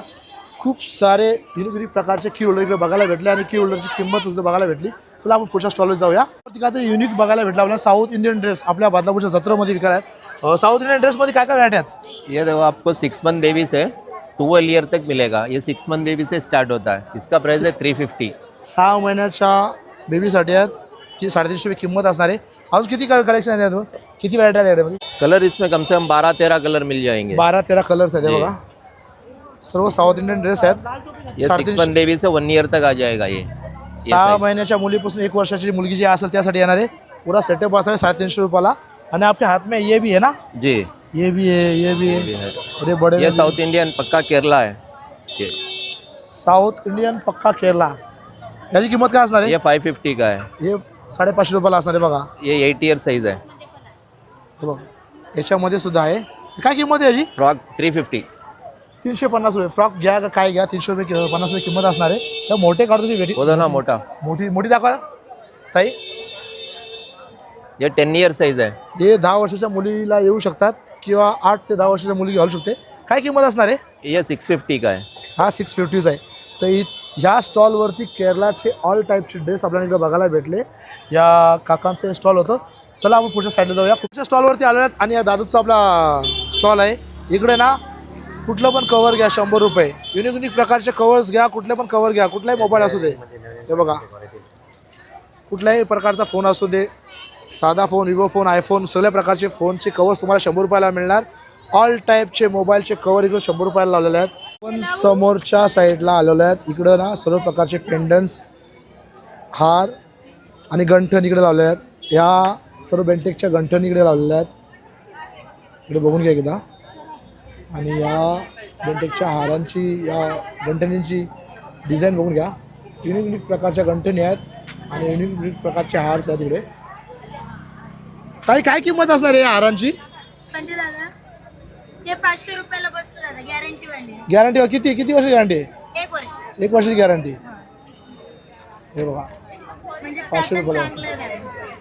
खूप सारे युनिक प्रकारचे की होल्डर इकडे बघायला भेटले आणि की होल्डरची किंमत सुद्धा बघायला भेटली. चला आपण पुढच्या स्टॉलवर जाऊया. काहीतरी युनिक बघायला भेटला आपल्याला. साऊथ इंडियन ड्रेस आपल्या बदलापूरच्या जत्रेमध्ये विकायला आहेत. साऊथ इंडियन ड्रेसमध्ये काय काय व्हरायटी आहेत? ये देखो आपको 6 मंथ बेबी से 12 ईयर तक मिलेगा. ये 6 मंथ बेबी से स्टार्ट होता है. इसका प्राइस है 350. 6 महिन्याच्या बेबीसाठी आहेत. ती 350 रुपये किंमत असणार आहे. अजून किती कलेक्शन आहे त्यातून? किती व्हरायटी आहेत याच्यामध्ये? कलर इसमें कम से कम 12-13 कलर मिल जाएंगे. 12-13 कलर्स आहेत. हे बघा सर्व साऊथ इंडियन ड्रेस आहेत. ये 6 मंथ बेबी से 1 ईयर तक आ जाएगा. ये 6 महिन्याच्या मुलीपासून 1 वर्षाची मुलगी जी असेल त्यासाठी येणार आहे. पूरा सेटअप असणार आहे 350 रुपयाला. आणि आपके हाथ में ये भी है ना? जी ये भी है, ये भी है. अरे बड़े ये साउथ इंडियन पक्का केरला है. ये साऊथ इंडियन पक्का केरला. याची किंमत काय असणार आहे? ये 550 का है. हे 550 रुपयाला असणार आहे. बघा ये 8 ईयर साइज है. हे बघा याच्यामध्ये सुद्धा आहे. काय किंमत आहे याची? फ्रॉक 350. 350 रुपये. फ्रॉक घ्या का काय घ्या 300 रुपये 50 रुपये किंमत असणार आहे. तर मोठे काढतो ती भेटी. वो ना मोटा. मोठी दाखवा ताई. ये 10 ईयर साइज है. हे 10 वर्षाच्या मुलीला येऊ शकतात किंवा 8 ते 10 वर्षाच्या मुली घालू शकते. काय किंमत असणार आहे? ये 650 का है. हा 650 आहे. तर ह्या स्टॉलवरती केरलाचे ऑल टाईपचे ड्रेस आपल्याला इकडे बघायला भेटले. या काकांचं स्टॉल होतं. चला आपण पुढच्या साईडला जाऊया. पुढच्या स्टॉलवरती आलेलो आहेत आणि या दादूचा आपला स्टॉल आहे. इकडे ना कुठलं पण कवर घ्या 100 रुपये. युनिक प्रकारचे कवर्स घ्या. कुठले पण कवर घ्या. कुठलाही मोबाईल असू दे. हे बघा कुठल्याही प्रकारचा फोन असू दे. साधा फोन, विवो फोन, आयफोन सगळ्या प्रकारचे फोनचे कवर्स तुम्हाला 100 रुपयाला मिळणार. ऑल टाईपचे मोबाईलचे कवर इकडे 100 रुपयाला लावलेले आहेत. पण समोरच्या साईडला आलेले आहेत. इकडं ना सर्व प्रकारचे पेंडन्स, हार आणि गंठण इकडे लावले आहेत. या सर्व बेंटेकच्या गंठण इकडे लावलेल्या आहेत. इकडे बघून घ्या एकदा. आणि या बेंटेकच्या हारांची, या गंठणींची डिझाईन बघून घ्या. युनिक प्रकारच्या गंठणी आहेत आणि युनिक प्रकारचे हार्स आहेत इकडे. काय किंमत असणार आहे या हारांची? दादा हे 500 रुपयाला बसतो दादा. गॅरंटी वाली. गॅरंटी किती वर्ष गॅरंटी आहे? 1 वर्ष. 1 वर्षाची गॅरंटी. हे बघा म्हणजे 500 रुपयाला.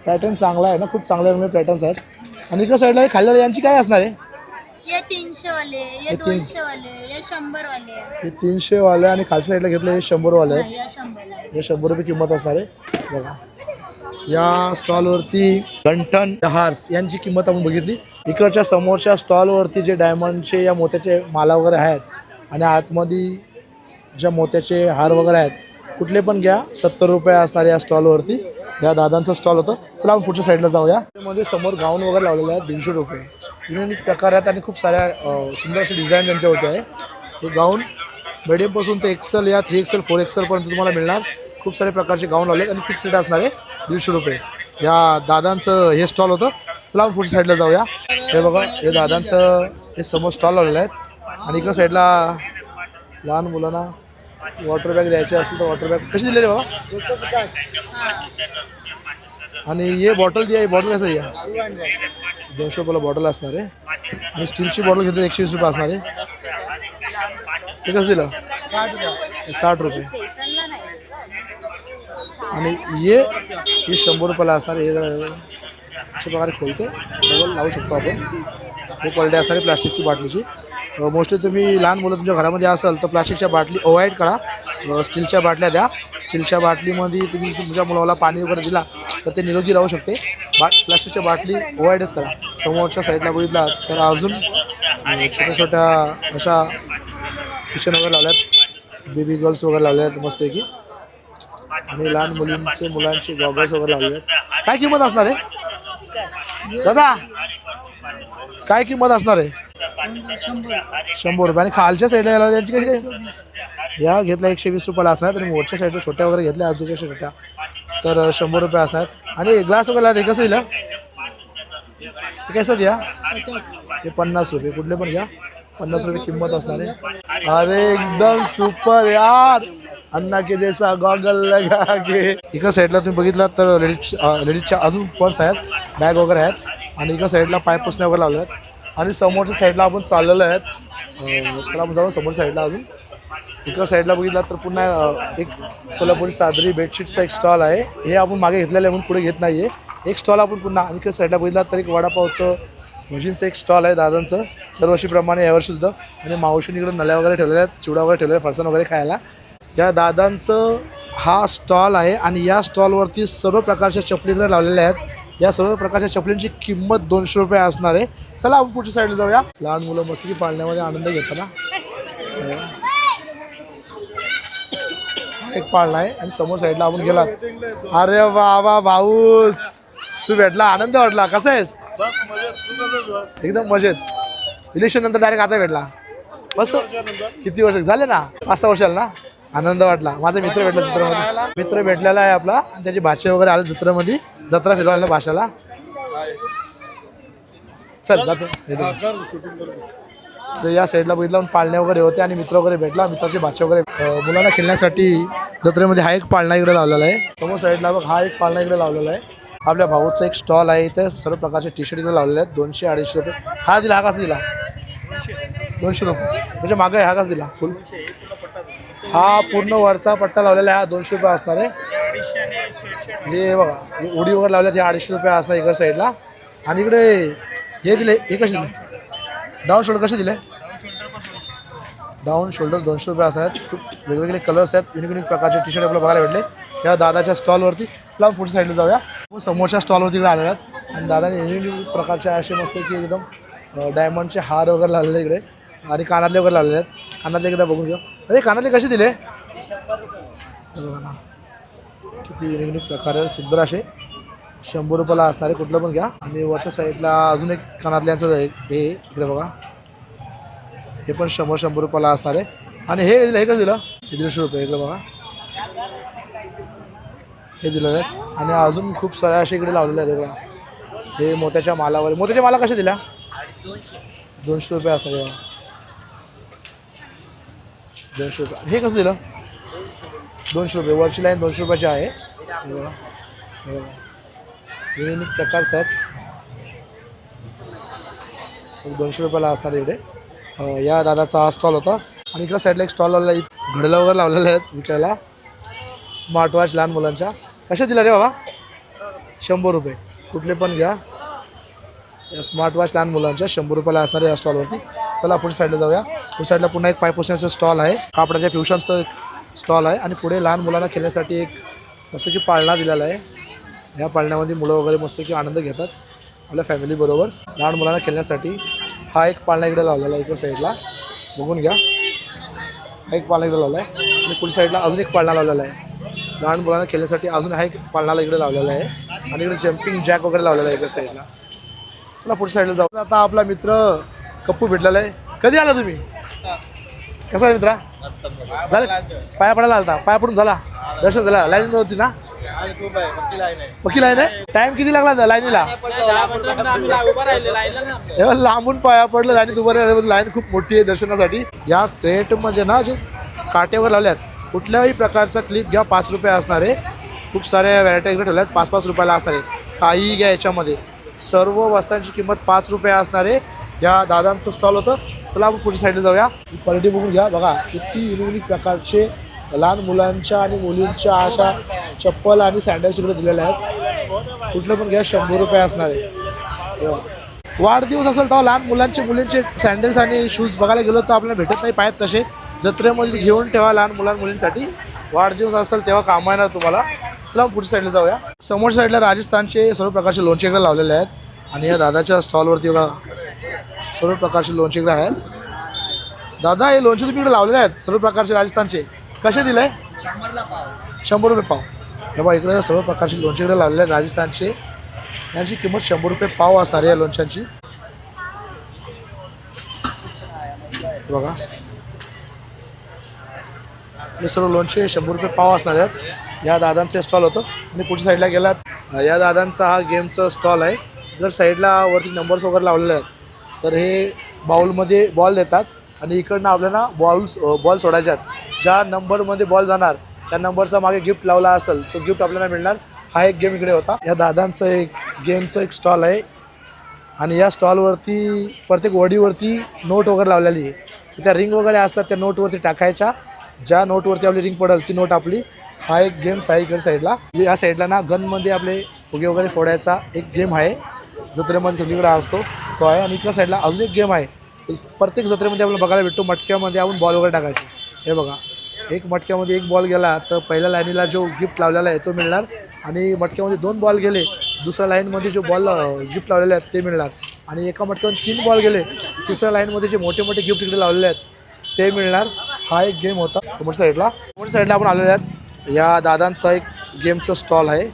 पॅटर्न चांगला आहे ना. खूप चांगले पॅटर्न्स आहेत. आणि इकडे साईडला खाल्ल्या यांची काय असणार आहे? ये 300 वाले, ये 200 वाले, ये 100 वाले. हे 300 वाले आणि खालच्या साईडला घेतले हे 100 वाले आहेत. या 100 हे 100 रुपये किंमत असणार आहे. बघा या स्टॉलवरती गंठन हार्स यांची किंमत आपण बघितली. इकडच्या समोरच्या स्टॉलवरती जे डायमंडचे या मोत्याचे माला वगैरे आहेत आणि आतमध्ये ज्या मोत्याचे हार वगैरे आहेत कुठले पण घ्या 70 रुपये असणार या स्टॉलवरती. या दादांचं स्टॉल होतं. चला आपण पुढच्या साईडला जाऊया. त्यामध्ये समोर गाऊन वगैरे लावलेले आहेत 150 रुपये. युनिक प्रकार आहेत आणि खूप साऱ्या सुंदर असे डिझाईन त्यांच्यावरती आहे. हे गाऊन मिडियमपासून ते एक्सेल या 3XL 4XL पर्यंत तुम्हाला मिळणार. खूप सारे प्रकारचे गाऊन लावले आणि फिक्स रेट असणार आहे 150 रुपये. या दादांचं हे स्टॉल होतं. चला आपण पुढच्या साईडला जाऊया. हे बघा हे दादांचं हे समोर स्टॉल लावलेलं आहेत आणि इकडं साईडला लहान मुलांना वॉटर बॅग द्यायचे असेल तर वॉटर बॅग कशी दिलेली बाबा? आणि हे बॉटल जी आहे बॉटल कसं आहे? 200 रुपयाला बॉटल असणार आहे. आणि स्टीलची बॉटल घेतली 120 रुपये असणार आहे. हे कसं दिलं? 60 रुपये. आणि हे 100 रुपयाला असणार आहे. हे अशा प्रकारे खोलते डबल लावू शकतो आपण. हे क्वालिटी असणार आहे प्लास्टिकची बाटलीची. मोस्टली तुम्ही लहान मुलं तुमच्या घरामध्ये असाल तर प्लास्टिकच्या बाटली अवॉइड करा. स्टीलच्या बाटल्या द्या. स्टीलच्या बाटलीमध्ये तुम्ही तुमच्या मुलाला पाणी वगैरे दिला तर ते निरोगी राहू शकते. प्लास्टिकच्या बाटली अवॉइडच करा. समोरच्या साईडला बघितला तर अजून छोट्या छोट्या अशा किचन वगैरे लावल्यात, बेबी गर्ल्स वगैरे लावल्या आहेत मस्तपैकी, आणि लहान मुलांचे गॉगल्स वगैरे लावले आहेत. काय किंमत असणार आहे दादा? काय किंमत असणार आहे? 100 रुपये. आणि खालच्या साईडला त्यांची कशी काय? या घेतल्या 120 रुपयाला असणार. आणि मोठच्या साईडला छोट्या वगैरे घेतल्या अर्धीच्या छोट्या तर 100 रुपये असणार. आणि ग्लास वगैरे हे कसं दिलं? हे कसं द्या? हे 50 रुपये. कुठले पण घ्या, 50 रुपये किंमत असणार आहे. अरे एकदम सुपर यार, अन्ना के जैसा गॉगल लगा के. एका साईडला तुम्ही बघितलात तर लेडीजच्या अजून पर्स आहेत, बॅग वगैरे आहेत. आणि एका साईडला पाय पुसण्या वगैरे लावल्या आहेत. आणि समोरच्या साईडला आपण चाललेलो आहेत. त्याला आपण जाऊ समोर साईडला. अजून एका साईडला बघितला तर पुन्हा एक सोलापुरी चादरी बेडशीटचा एक स्टॉल आहे. हे आपण मागे घेतलेलं आहे म्हणून पुढे घेत नाही आहे. एक स्टॉल आपण पुन्हा आणि एका साईडला बघितला तर एक वडापावचं भजींचं एक स्टॉल आहे दादांचं दरवर्षीप्रमाणे यावर्षी सुद्धा. आणि मावशीने इकडे नळ्या वगैरे ठेवलेल्या आहेत, चिवडा वगैरे ठेवलेला आहे, फरसाण वगैरे खायला. या दादांचं हा स्टॉल आहे. आणि या स्टॉलवरती सर्व प्रकारच्या चपली वगैरे लावलेल्या आहेत. या सर्व प्रकारच्या चपलींची किंमत 200 रुपये असणार आहे. चला आपण पुढच्या साईडला जाऊया. लहान मुलं मस्त की पाळण्यामध्ये आनंद घेताना एक पाळणा आहे. आणि समोर साईडला आपण गेलात, अरे वा भाऊस, तू भेटला, आनंद वाटला. कसा आहेस? एकदम मजेत. इलेक्शन नंतर डायरेक्ट आता भेटला. मस्त. किती वर्ष झाले ना? 5-6 वर्षाला ना? आनंद वाटला. माझा मित्र भेटला जत्रेमध्ये. मित्र भेटलेला आहे आपला, आणि त्याची भाषा वगैरे आले जत्रेमध्ये. जत्रा फिरवायला भाषाला. चल जातो. तर या साईडला बघितला पाळण्या वगैरे होते आणि मित्र वगैरे भेटला. मित्राची भाषा वगैरे मुलांना खेळण्यासाठी जत्रेमध्ये हा एक पाळणा इकडे लावलेला आहे. समोर साईडला बघ हा एक पाळणा इकडे लावलेला आहे. आपल्या भाऊचा एक स्टॉल आहे. इथे सर्व प्रकारचे टी शर्ट इकडे लावलेले आहेत. 200-250 रुपये. हा दिला, हा कसा दिला? 200 रुपये. त्याच्या मागे हा कसा दिला? फुल हा पूर्ण वरचा पट्टा लावलेला आहे. हा 200 रुपये असणार आहे. हे बघा, हे उडी वगैरे लावल्यात, हे 250 रुपये असणार इकडे साईडला. आणि इकडे हे दिले, हे कसे दिले? डाऊन शोल्डर कसे दिले? डाऊन शोल्डर 200 रुपये असणार आहेत. खूप वेगवेगळे कलर्स आहेत, युनिक प्रकारचे टी शर्ट आपल्याला बघायला भेटले या दादाच्या स्टॉलवरती. चला पुढच्या साईडला जाऊया. समोरच्या स्टॉलवरती इकडे आलेले आहेत. आणि दादाने युनिक प्रकारचे असे मस्त की एकदम डायमंडचे हार वगैरे लावलेले इकडे. आणि कानातले वगैरे लावलेले आहेत. कानातले एकदा बघून घ्या. अरे कानातले कसे दिले? किती युनिक प्रकारे सुंदर असे 100 रुपयाला असणारे. कुठलं पण घ्या. आणि वरच्या साईडला अजून एक कानातल्यांचं हे इकडे बघा, हे पण 100 रुपयाला असणार आहे. आणि हे दिलं, हे कसं दिलं? हे 150 रुपये. इकडे बघा, हे दिलेलं आहे. आणि अजून खूप साऱ्या असे इकडे लावलेले आहेत बघा. हे मोत्याच्या मालावर. मोत्याच्या माला कशा दिल्या? 200 रुपये असणार आहे. 200 रुपये. हे कसं दिलं? 200 रुपये. वरची लाईन 200 रुपयाची आहे. युनिक प्रकारचे आहेत. 200 रुपयाला असणार इकडे. या दादाचा हा स्टॉल होता. आणि इकडं साईडला एक स्टॉल लावलेला आहे. घड्याला वगैरे लावलेले आहेत विकायला. स्मार्ट वॉच लहान मुलांच्या. कशा दिला रे बाबा? 100 रुपये. कुठले पण घ्या. या स्मार्ट वॉच लहान मुलांच्या 100 रुपयाला असणार आहे या स्टॉलवरती. चला पुढे साईडला जाऊया. पुढे साईडला पुन्हा एक पाय पुसण्याचं स्टॉल आहे. कापडाच्या फ्युशनचं एक स्टॉल आहे. आणि पुढे लहान मुलांना खेळण्यासाठी एक मस्त की पाळणा दिलेला आहे. या पाळण्यामध्ये मुलं वगैरे मस्त की आनंद घेतात आपल्या फॅमिलीबरोबर. लहान मुलांना खेळण्यासाठी हा एक पाळणा इकडे लावलेला आहे. इकडे साईडला बघून घ्या. हा एक पाळणा इकडे लावला आहे. आणि पुढे साईडला अजून एक पाळणा लावलेला आहे. लहान मुलांना खेळण्यासाठी अजून हा एक पाळणाला इकडे लावलेला आहे. आणि इकडे जम्पिंग जॅक वगैरे लावलेला आहे इकडे साईडला. चला पुढच्या साईडला जाऊ. आता आपला मित्र कप्पू भेटलेला आहे. कधी आला तुम्ही? कसा आहे मित्रा? झालं पाया पडायला आलता? पाया पडून झाला? दर्शन झाला? लाईन होती ना? पक्की लाईन आहे. टाइम किती लागला लाईनीला? लांबून पाया पडलं लाईनीत उभं राहिलं. लाईन खूप मोठी आहे दर्शनासाठी. या क्रेटमध्ये ना जे काटेवर लावल्यात, कुठल्याही प्रकारचा क्लिप घ्या 5 रुपये असणार आहे. खूप साऱ्या व्हरायटी इकडे ठेवल्यात 5-5 रुपयाला असणार आहे. काहीही घ्या याच्यामध्ये. सर्व वस्तूंची किंमत 5 रुपये असणार आहे. या दादांचं स्टॉल होतं. चला आपण पुढच्या साईडला जाऊया. क्वालिटी बघून घ्या. बघा किती युनिक प्रकारचे लहान मुलांच्या आणि मुलींच्या अशा चप्पल आणि सँडल्स इकडे दिलेल्या आहेत. कुठलं पण घ्या 100 रुपये असणार आहे. वाढदिवस असेल तर लहान मुलांचे मुलींचे सँडल्स आणि शूज बघायला गेलो तर आपल्याला भेटत नाही पायात तसे. जत्रेमध्ये घेऊन ठेवा लहान मुलांसाठी. वाढदिवस असेल तेव्हा काम येणार तुम्हाला. चला पुढच्या साईडला जाऊया. समोर साईडला राजस्थानचे सर्व प्रकारचे लोणचे इकडे लावलेले आहेत. आणि या दादाच्या स्टॉलवरती बघा सर्व प्रकारचे लोणचे इकडे आहेत. दादा हे लोणचे तुम्ही इकडे लावलेले आहेत सर्व प्रकारचे राजस्थानचे. कसे दिले? 100 रुपये पाव. हे बघा इकडे सर्व प्रकारचे लोणचे इकडे लावलेले आहेत राजस्थानचे. यांची किंमत 100 रुपये पाव असणार आहे या लोणच्यांची. बघा हे सर्व लोणचे 100 रुपये पाव असणार आहेत. या दादांचे स्टॉल होतं. आणि पुढच्या साईडला गेलात या दादांचा हा गेमचा स्टॉल आहे. जर साईडला वरती नंबर्स वगैरे लावलेले आहेत. तर हे बाउलमध्ये बॉल देतात आणि इकडनं आपल्याला बॉल सोडायचे आहेत. ज्या नंबरमध्ये बॉल जाणार त्या नंबरचा मागे गिफ्ट लावला असेल तो गिफ्ट आपल्याला मिळणार. हा एक गेम इकडे होता. या दादांचं एक गेमचं एक स्टॉल आहे. आणि या स्टॉलवरती प्रत्येक वडीवरती नोट वगैरे लावलेली आहे. त्या रिंग वगैरे असतात त्या नोटवरती टाकायच्या. ज्या नोटवरती आपली रिंग पडेल ती नोट आपली. हा एक गेम आहे इकडे साईडला. या साईडला ना गनमध्ये आपले फुगे वगैरे फोडायचा एक गेम आहे. जत्रेमध्ये सगळीकडे असतो तो आहे. आणि इकडे साईडला अजून एक गेम आहे. प्रत्येक जत्रेमध्ये आपल्याला बघायला भेटतो. मटक्यामध्ये आपण बॉल वगैरे टाकायचे. हे बघा एक मटक्यामध्ये एक बॉल गेला तर पहिल्या लाईनीला जो गिफ्ट लावलेला आहे तो मिळणार. आणि मटक्यामध्ये 2 बॉल गेले दुसऱ्या लाईनमध्ये जो बॉल गिफ्ट लावलेले आहेत ते मिळणार. आणि एका मटक्यामध्ये 3 बॉल गेले तिसऱ्या लाईनमध्ये जे मोठे मोठे गिफ्ट इकडे लावलेले आहेत ते मिळणार. हा एक गेम होता. समोरच्या साईडला आपण आलेले आहेत. या दादांचा एक गेमचं स्टॉल आहे.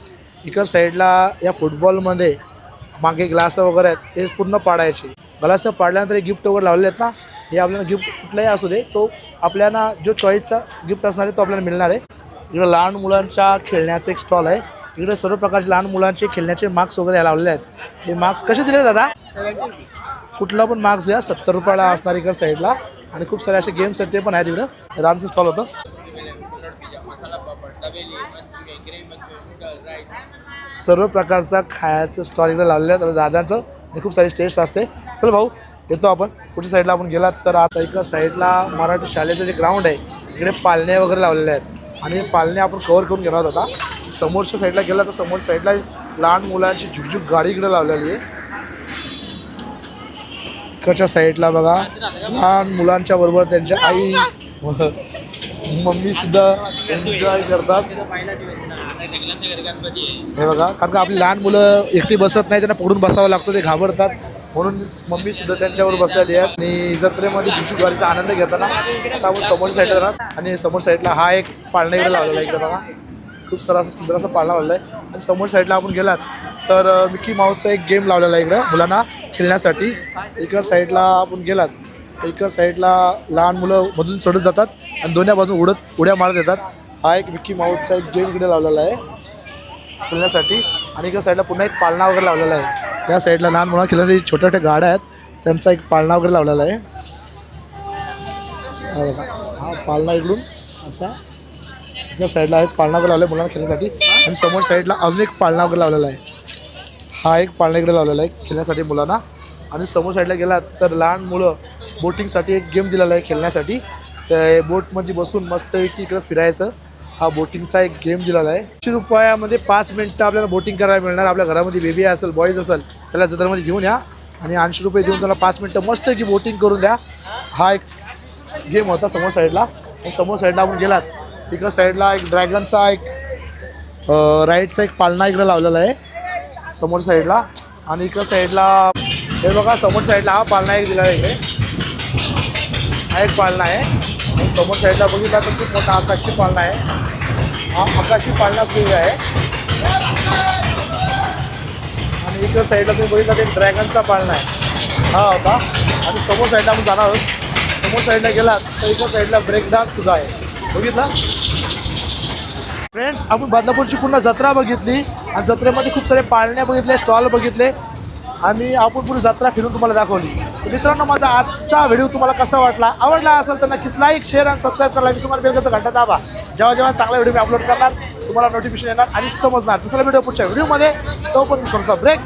इकडं साईडला या फुटबॉलमध्ये मागे ग्लास वगैरे आहेत ते पूर्ण पाडायचे. ग्लास पाडल्यानंतर हे गिफ्ट वगैरे लावले आहेत ना हे आपल्याला गिफ्ट कुठलाही असू दे तो आपल्याला जो चॉईसचा गिफ्ट असणार आहे तो आपल्याला मिळणार आहे. इकडं लहान मुलांच्या खेळण्याचं एक स्टॉल आहे. इकडे सर्व प्रकारचे लहान मुलांचे खेळण्याचे मार्क्स वगैरे लावलेले आहेत. हे मार्क्स कसे दिले दादा? कुठला पण मार्क्स घ्या 70 रुपयाला असणार इकडं साईडला. आणि खूप सारे असे गेम्स आहेत ते पण आहेत. इकडं डान्सचं स्टॉल होतं. सर्व प्रकारचा खायचं स्टॉल इकडे लावलेलं आहे. तर दादांचं आणि खूप सारी टेस्ट असते. चल भाऊ येतो आपण. पुढच्या साईडला आपण गेलात तर आता इकडं साईडला मराठी शाळेचं जे ग्राउंड आहे इकडे पाळणे वगैरे लावलेले आहेत. आणि पाळणे आपण कव्हर करून घेणार होता. समोरच्या साईडला गेला तर समोर साईडला लहान मुलांची झुकझुक गाडी इकडे लावलेली आहे. इकडच्या साईडला बघा लहान मुलांच्या बरोबर त्यांच्या आई मम्मी सुद्धा एन्जॉय करतात. हे बघा कारण का आपली लहान मुलं एकटी बसत नाही त्यांना पकडून बसावं लागतं ते घाबरतात म्हणून मम्मी सुद्धा त्यांच्यावर बसलेली आहे. आणि जत्रेमध्ये झुकझुक गाडीचा आनंद घेताना आता आपण समोर साईडला राहत. आणि समोर साईडला हा एक पाळणा इकडे लावलेला आहे. इकडे बघा खूप सारा असं सुंदर असा पाळणा लावलेला आहे. आणि समोर साईडला आपण गेलात तर मिकी माऊसचा एक गेम लावलेला आहे इकडं मुलांना खेळण्यासाठी. इकडं साईडला आपण गेलात इकडं साईडला लहान मुलं मधून चढत जातात आणि दोन्ही बाजून उड्या मारत येतात. हा एक मिकी माऊसचा एक गेम इकडे लावलेला आहे खेळण्यासाठी. आणि इकडं साईडला पुन्हा एक पाळणा वगैरे लावलेला आहे. या साईडला लहान मुलांना खेळण्यासाठी छोट्या छोट्या गाड्या आहेत त्यांचा एक पाळणा वगैरे लावलेला आहे. हा पाळणा इकडून असा इकडं साईडला एक पाळणा वगैरे लावला आहे मुलांना खेळण्यासाठी. आणि समोर साईडला अजून एक पाळणा वगैरे लावलेला आहे. हा एक पाळणा इकडे लावलेला आहे खेळण्यासाठी मुलांना. आणि समोर साईडला गेलात तर लहान मुलं बोटिंगसाठी एक गेम दिलेला आहे खेळण्यासाठी. त्या बोटमध्ये बसून मस्तपैकी इकडं फिरायचं. हा बोटिंगचा एक गेम दिलेला आहे. 100 रुपयामध्ये 5 मिनिटं आपल्याला बोटिंग करायला मिळणार. आपल्या घरामध्ये बेबी असेल बॉईज असेल त्याला जत्रेमध्ये घेऊन या आणि 80 रुपये देऊन त्याला 5 मिनिटं मस्तपैकी बोटिंग करून द्या. हा एक गेम होता समोर साईडला. आणि समोर साईडला आपण गेलात इकडं साईडला एक ड्रॅगनचा एक राईडचा एक पाळणा इकडं लावलेला आहे समोर साईडला. आणि इकडं साईडला हे बघा समोर साईडला हा पाळणा एक दिला आहे. इकडे हा एक पाळणा आहे. आणि समोर साईडला बघितला तर खूप मोठा आकाशची पाळणा आहे. हा आकाशची पाळणा सुरू आहे. आणि इकडं साईडला तुम्ही बघितला तर एक ड्रॅगनचा पाळणा आहे हा होता. आणि समोर साईडला आपण जाणार आहोत. समोर साईडला गेला तर इकडं साईडला ब्रेक डान्स सुद्धा आहे बघितला. फ्रेंड्स आपण बदलापूरची पूर्ण जत्रा बघितली आणि जत्रेमध्ये खूप सारे पाळणे बघितले स्टॉल बघितले आणि आपण पूर्ण जत्रा फिरून तुम्हाला दाखवली. तर मित्रांनो माझा आजचा व्हिडिओ तुम्हाला कसा वाटला आवडला असेल तर नक्कीच लाईक शेअर आणि सबस्क्राईब करायला विसरू बेलचा घंटा दाबा. जेव्हा जेव्हा चांगला व्हिडिओ मी अपलोड करणार तुम्हाला नोटिफिकेशन येणार आणि समजणार. दुसरा व्हिडिओ पुढच्या व्हिडिओमध्ये तो पण थोडासा ब्रेक